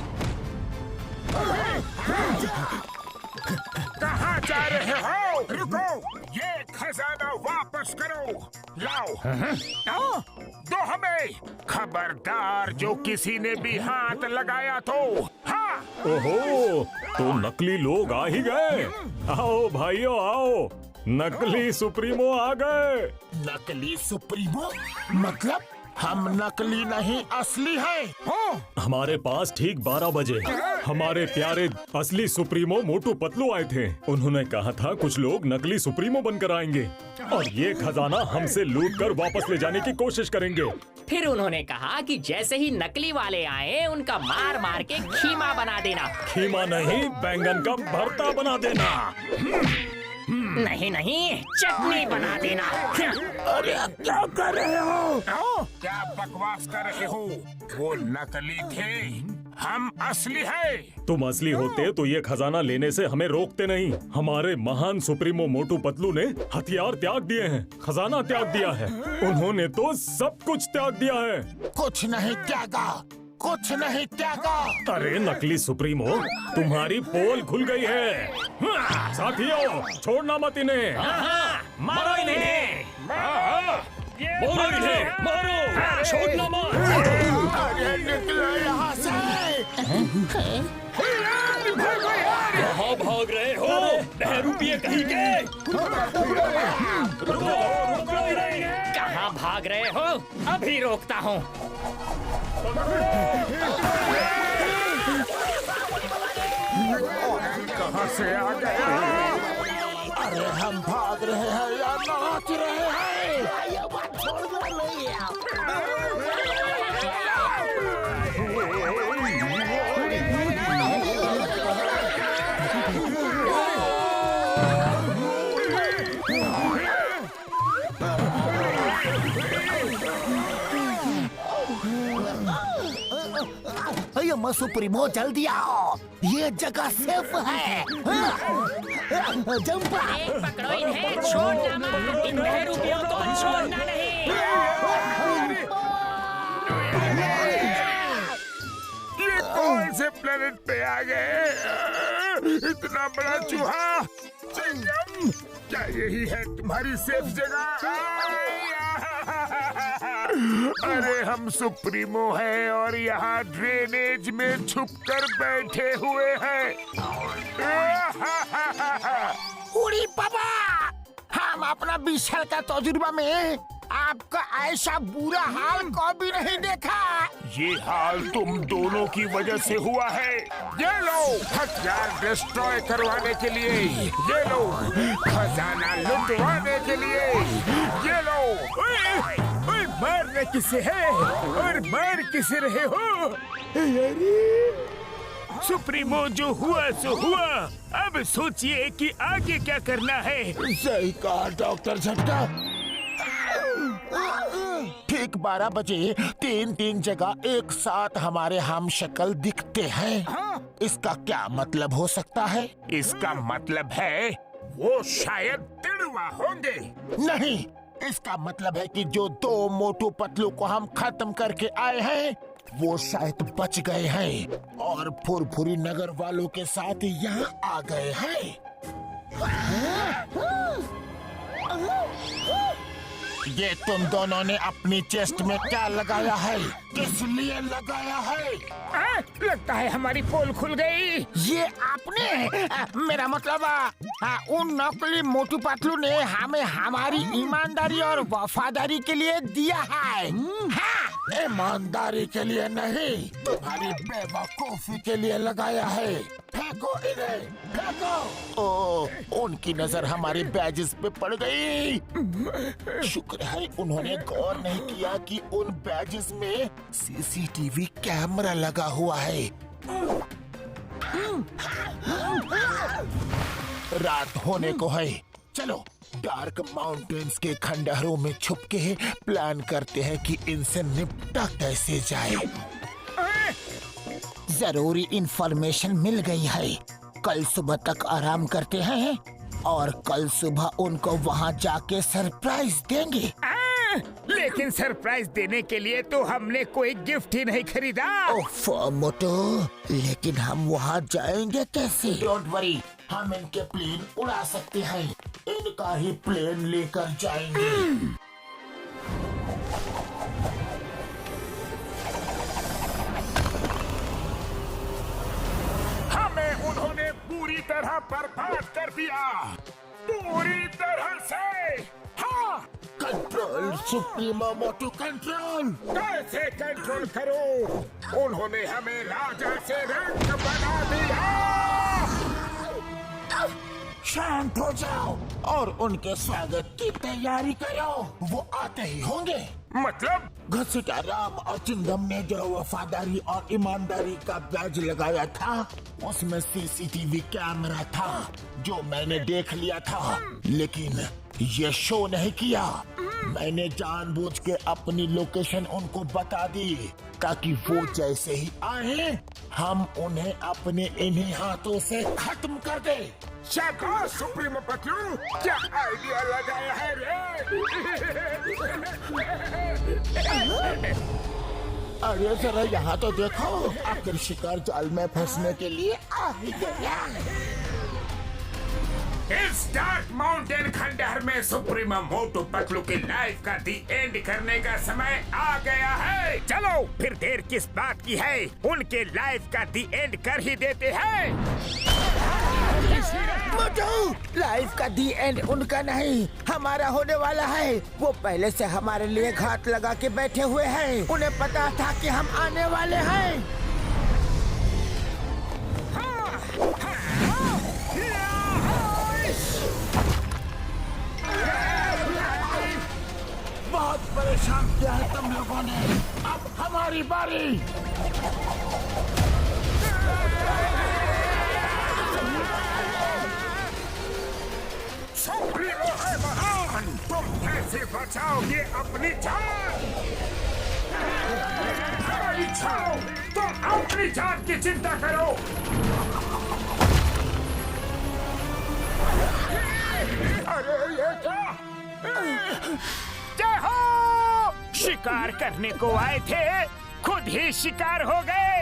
कहाँ जा रहे हो? रुको, ये खजाना वापस करो। लाओ, दो हमें। खबरदार, जो किसी ने भी हाथ लगाया तो। हाँ। ओहो, तो नकली लोग आ ही गए। आओ भाइयों आओ, नकली सुप्रीमो आ गए। नकली सुप्रीमो? मतलब हम नकली नहीं असली हैं। हमारे पास ठीक 12 बजे हमारे प्यारे असली सुप्रीमो मोटू पतलू आए थे। उन्होंने कहा था कुछ लोग नकली सुप्रीमो बनकर आएंगे और ये खजाना हमसे लूट कर वापस ले जाने की कोशिश करेंगे। फिर उन्होंने कहा कि जैसे ही नकली वाले आए उनका मार मार के खीमा बना देना। खीमा नहीं, बैंगन का भरता बना देना। नहीं नहीं, चटनी बना देना। अरे आप क्या कर रहे हो? क्या बकवास कर रहे हो? वो नकली थे, हम असली हैं। तुम असली होते तो ये खजाना लेने से हमें रोकते नहीं। हमारे महान सुप्रीमो मोटू पतलू ने हथियार त्याग दिए हैं, खजाना त्याग दिया है। उन्होंने तो सब कुछ त्याग दिया है। कुछ नहीं त्यागा, कुछ नहीं त्यागा। अरे नकली सुप्रीमो, तुम्हारी पोल खुल गई है। साथियों, छोड़ना मत इन्हें। मारो इन्हें। मारो इन्हें, मारो, छोड़ना मत। अरे निकलो यहाँ से। कहाँ भाग रहे हो? बहरूपिये कहीं के? कहाँ भाग रहे हो? अभी रोकता हूँ। कहाँ से आ गया? अरे हम भाग रहे हैं या नाच रहे हैं? ये बात छोड़ दो नहीं है। अम्मा सुप्रीमो जल्दी आओ, ये जगह सेफ है। जंप। पकड़ो इन्हें, छोड़ना मत। इन बहरूपियों को छोड़ना नहीं। ये कौन से प्लेनेट पे आ गए? इतना बड़ा चूहा। चिंगम, क्या यही है तुम्हारी सेफ जगह? अरे हम सुप्रीमो हैं और यहाँ ड्रेनेज में छुपकर बैठे हुए हैं। उड़ी पापा, हम अपना 20 साल का तजुर्बा में आपका ऐसा बुरा हाल कभी नहीं देखा। ये हाल तुम दोनों की वजह से हुआ है। ये लो हथियार डिस्ट्रॉय करवाने के लिए, ये लो खजाना लुटवाने के लिए, ये लो। ओए, मारने किसे है और मार किसे रहे हो? सुप्रीमो जो हुआ सो हुआ, अब सोचिए कि आगे क्या करना है। सही कहा डॉक्टर झट्टा। ठीक 12 बजे 3 जगह एक साथ हमारे हम शक्ल दिखते हैं। इसका क्या मतलब हो सकता है? इसका मतलब है वो शायद तिड़वा होंगे। नहीं, इसका मतलब है कि जो 2 मोटू पतलू को हम खत्म करके आए हैं वो शायद बच गए हैं और फुरफुरी नगर वालों के साथ यहाँ आ गए हैं। ये तुम दोनों ने अपनी चेस्ट में क्या लगाया है? किस लिए लगाया है? लगता है हमारी पोल खुल गई। ये आपने? मेरा मतलब उन नकली मोटू पतलू ने हमें हमारी ईमानदारी और वफादारी के लिए दिया है। हाँ, ईमानदारी के लिए नहीं, तुम्हारी बेवकूफी के लिए लगाया है। फेंको इन्हें, फेंको। ओ, उनकी नजर हमारी बैजेस पे पड़ गई। शुक्र है उन्होंने गौर नहीं किया कि उन बैजेस में सीसीटीवी कैमरा लगा हुआ है। रात होने को है, चलो डार्क माउंटेन्स के खंडहरों में छुप के प्लान करते हैं कि इनसे निपटा कैसे जाए। जरूरी इंफॉर्मेशन मिल गई है। कल सुबह तक आराम करते हैं और कल सुबह उनको वहाँ जाके सरप्राइज देंगे। लेकिन लेकिन सरप्राइज देने के लिए तो हमने कोई गिफ्ट ही नहीं खरीदा। ओफ मोटू, लेकिन हम वहाँ जाएंगे कैसे? डोंट वरी, हम इनके प्लेन उड़ा सकते हैं। इनका ही प्लेन लेकर जाएंगे। हमें उन्होंने पूरी तरह बर्बाद कर दिया, पूरी तरह से। हाँ, कंट्रोल सुप्रीमो मोटू, कंट्रोल। कैसे कंट्रोल करो? उन्होंने हमें राजा से रंग बना दिया। शांत हो जाओ और उनके स्वागत की तैयारी करो। वो आते ही होंगे। मतलब घसीटा राम और चिंगम ने जो वफादारी और ईमानदारी का बैज लगाया था, उसमें सीसीटीवी कैमरा था जो मैंने देख लिया था, लेकिन ये शो नहीं किया। मैंने जानबूझ के अपनी लोकेशन उनको बता दी ताकि वो जैसे ही आए हम उन्हें अपने इन्हीं हाथों से खत्म कर दे। शाबाश सुप्रीमो पतलू, क्या आइडिया लगाया है रे। अरे जरा यहाँ तो देखो, आखिर शिकार जाल में फंसने के लिए आ ही गया। इस डार्क माउंटेन खंडहर में सुप्रीमो मोटू पतलू की लाइफ का दी एंड करने का समय आ गया है। चलो फिर देर किस बात की है, उनके लाइफ का दी एंड कर ही देते हैं। मोटू, लाइफ का दी एंड उनका नहीं, हमारा होने वाला है। वो पहले से हमारे लिए घात लगा के बैठे हुए हैं। उन्हें पता था कि हम आने वाले हैं। बहुत परेशान किया है तुम लोगों ने, अब हमारी बारी। सुप्रीमो है महान, तुम कैसे बचाओगे अपनी जान? हमारी छाओ, तुम अपनी जान की चिंता करो। अरे ये क्या? जय हो! शिकार करने को आए थे, खुद ही शिकार हो गए।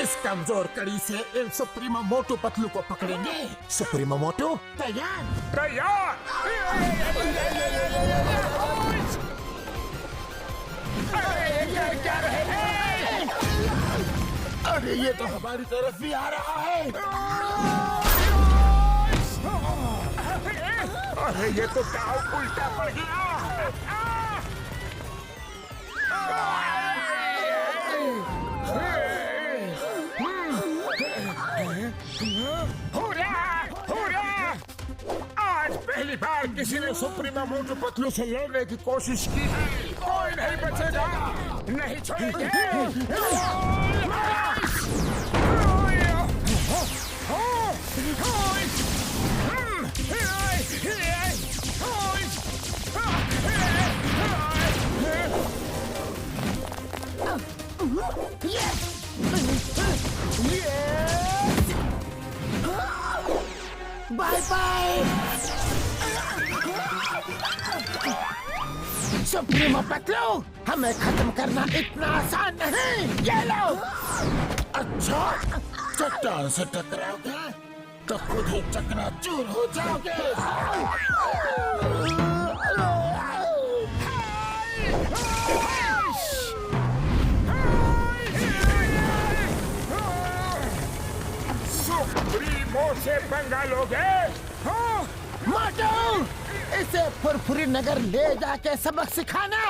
इस कमजोर कड़ी से इन सुप्रीमो मोटू पतलू को पकड़ेंगे। सुप्रीमो मोटू तैयार? तैयार। अरे क्या रहे हैं? अरे ये तो हमारी तरफ भी आ रहा है। अरे ये तो दाव उल्टा पड़ गया। आज पहली बार किसी ने सुप्रीमो मोटू पतलू से लड़ने की कोशिश की है। कोई नहीं बचेगा, नहीं छोड़ेंगे। बाय बाय सुप्रीमो पतलू, हमें खत्म करना इतना आसान नहीं। ये लो। अच्छा, चट्टान से टकराओगे तो खुद ही चकनाचूर हो जाओगे। सुप्रीमो से पंगा लोगे? मोटू, इसे फुरफुरी नगर ले जाके सबक सिखाना।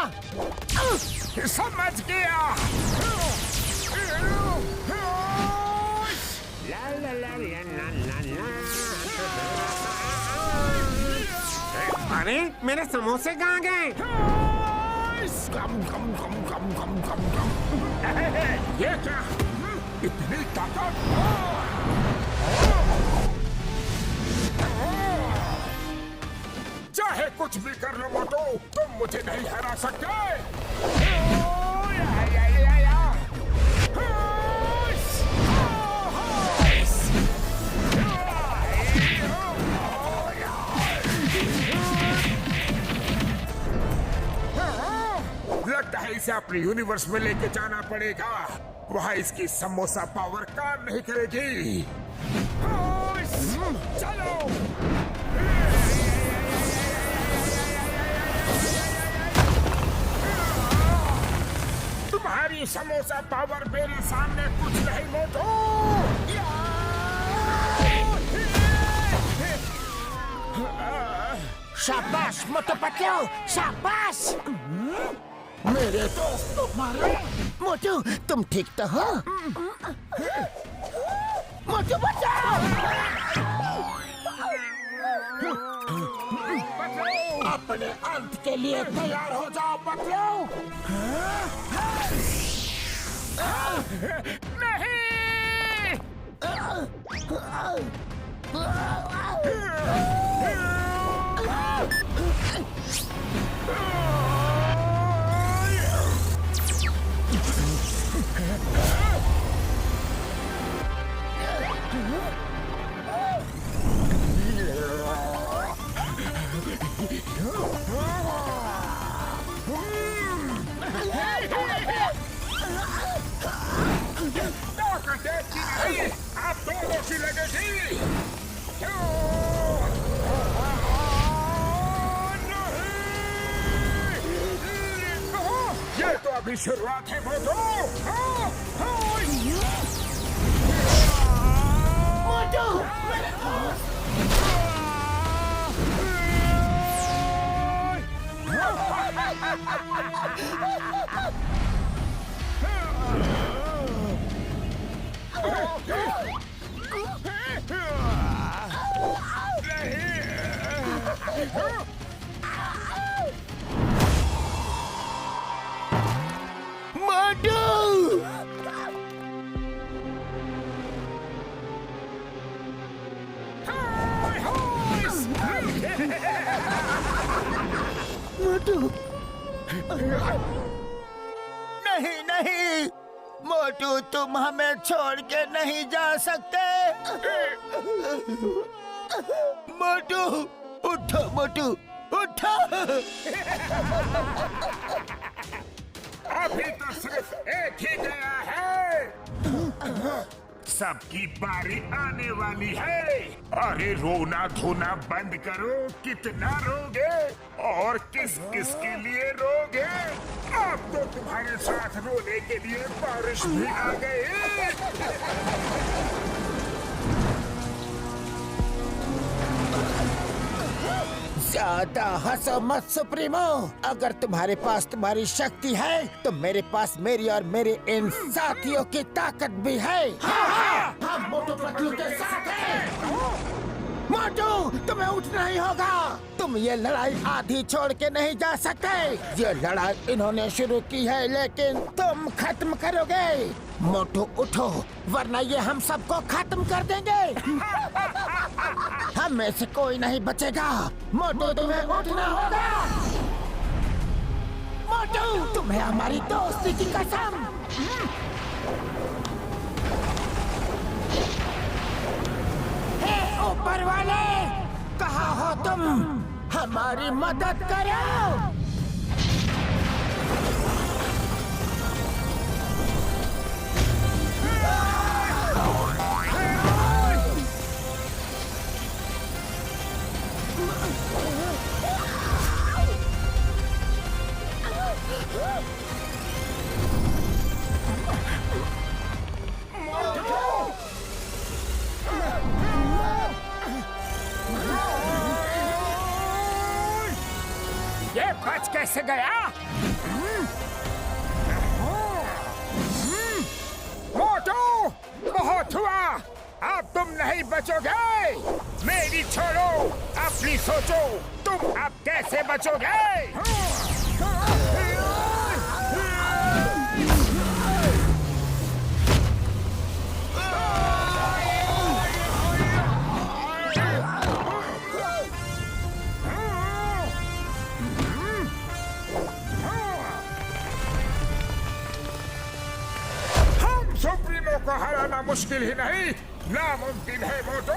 समझ गया। अरे मेरे समोसे कहाँ गए? ये क्या? इतनी ताकत? चाहे कुछ भी कर लो मोटू, तुम मुझे नहीं हरा सकते। अपने यूनिवर्स में लेके जाना पड़ेगा। वहाँ इसकी समोसा पावर काम नहीं करेगी। चलो। तुम्हारी समोसा पावर मेरे सामने कुछ नहीं मोटू। शाबाश मोटू पतलू, शाबाश। मेरे दोस्त तुम्हारे। मोटू तुम ठीक तो हो? मोटू बचाओ। अपने अंत के लिए तैयार हो जाओ पतलू। नहीं। आप दोनों की लगेगी। ये तो अभी शुरुआत है मोटू। मोटू नहीं नहीं मोटू तुम हमें छोड़ के नहीं जा सकते। मोटू उठो मोटू उठो। अभी तो सिर्फ एक ही गया है। सबकी बारी आने वाली है। अरे रोना धोना बंद करो। कितना रोगे और किस किस के लिए रोगे? अब तो तुम्हारे साथ रोने के लिए बारिश भी आ गई। ज्यादा हंसो मत सुप्रीमो। अगर तुम्हारे पास तुम्हारी शक्ति है तो मेरे पास मेरी और मेरे इन साथियों की ताकत भी है। हम मोटू पतलू के साथ हैं। मोटू तुम्हें उठना ही होगा। तुम ये लड़ाई आधी छोड़ के नहीं जा सकते। ये लड़ाई इन्होंने शुरू की है लेकिन तुम खत्म करोगे। मोटू उठो वरना ये हम सबको खत्म कर देंगे। हम में से कोई नहीं बचेगा। मोटू तुम्हें उठना होगा। मोटू तुम्हें हमारी दोस्ती की कसम। हे ऊपर वाले कहाँ हो तुम? हमारी मदद करो। ये बच कैसे गया? मोटू बहुत हुआ। अब तुम नहीं बचोगे। मेरी छोड़ो अपनी सोचो। तुम अब कैसे बचोगे? सुप्रीमो को हराना मुश्किल ही नहीं नामुमकिन है मोटू।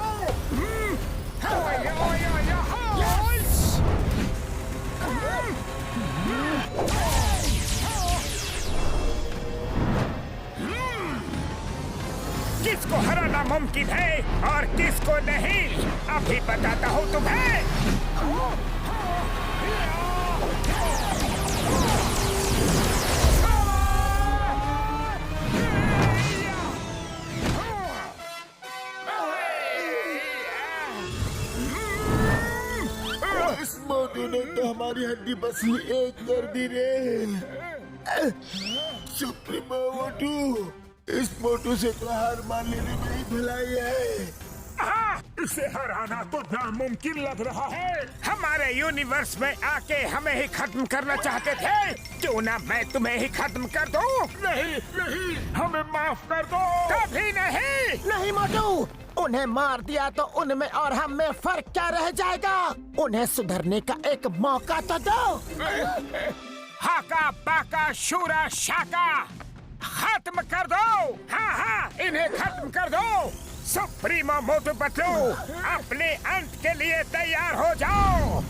किसको हराना मुमकिन है और किसको नहीं, अभी बताता हूँ तुम्हें। इस मोटू ने तो हमारी हड्डी बसली एक कर दी रे। सुप्रीमो मोटू, इस मोटू से तो हार मान लेने में ही भलाई है। इसे हराना तो नामुमकिन लग रहा है। हमारे यूनिवर्स में आके हमें ही खत्म करना चाहते थे, क्यों ना मैं तुम्हें ही खत्म कर दूं? नहीं नहीं, हमें माफ कर दो। कभी नहीं। नहीं मोटू, उन्हें मार दिया तो उनमें और हम में फर्क क्या रह जाएगा? उन्हें सुधरने का एक मौका तो दो। हाका बाका शूरा शाका खत्म कर दो। हाँ हाँ, इन्हें खत्म कर दो। सुप्रीमो मोटू पतलू, अपने अंत के लिए तैयार हो जाओ।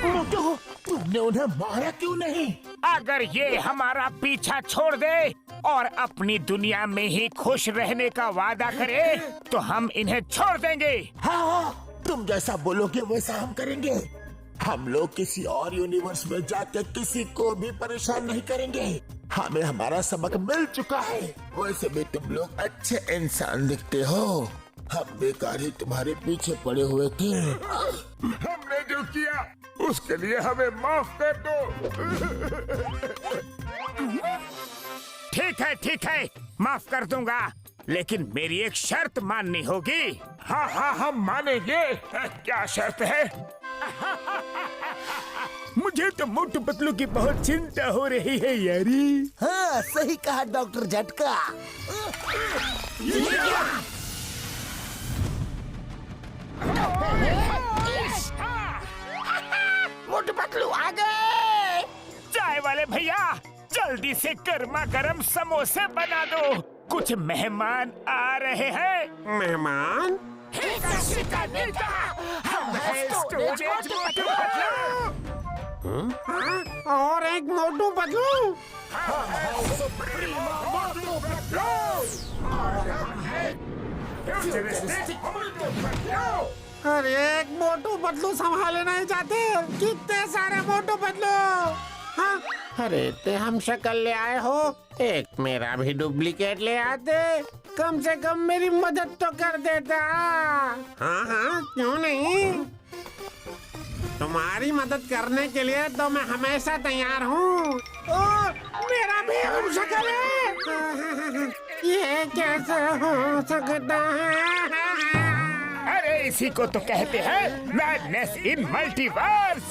मोटू, तुमने उन्हें मारा क्यों नहीं? अगर ये हमारा पीछा छोड़ दे और अपनी दुनिया में ही खुश रहने का वादा करे तो हम इन्हें छोड़ देंगे। हाँ, तुम जैसा बोलोगे वैसा हम करेंगे। हम लोग किसी और यूनिवर्स में जाके किसी को भी परेशान नहीं करेंगे। हमें हमारा सबक मिल चुका है। वैसे भी तुम लोग अच्छे इंसान दिखते हो। हम बेकार ही तुम्हारे पीछे पड़े हुए थे। हमने जो किया उसके लिए हमें माफ कर दो। ठीक है, माफ कर दूंगा, लेकिन मेरी एक शर्त माननी होगी। हाँ हाँ, हम मानेंगे। क्या शर्त है? मुझे तो मोटू पतलू की बहुत चिंता हो रही है यारी। हाँ, सही कहा डॉक्टर झटका। मोटू पतलू आ गए। चाय वाले भैया, जल्दी से गर्मा गर्म समोसे बना दो, कुछ मेहमान आ रहे हैं। मेहमान? और एक मोटू पतलू। अरे एक मोटू पतलू संभाले नहीं जाते, कितने सारे मोटू पतलू। हाँ, अरे ते हम शक्ल ले आए हो, एक मेरा भी डुप्लीकेट ले आते, कम से कम मेरी मदद तो कर देता। हाँ हाँ, क्यों नहीं, तुम्हारी मदद करने के लिए तो मैं हमेशा तैयार हूँ। मेरा भी हम शक्ल है, ये कैसे हो सकता है? अरे इसी को तो कहते हैं मैडनेस इन मल्टीवर्स।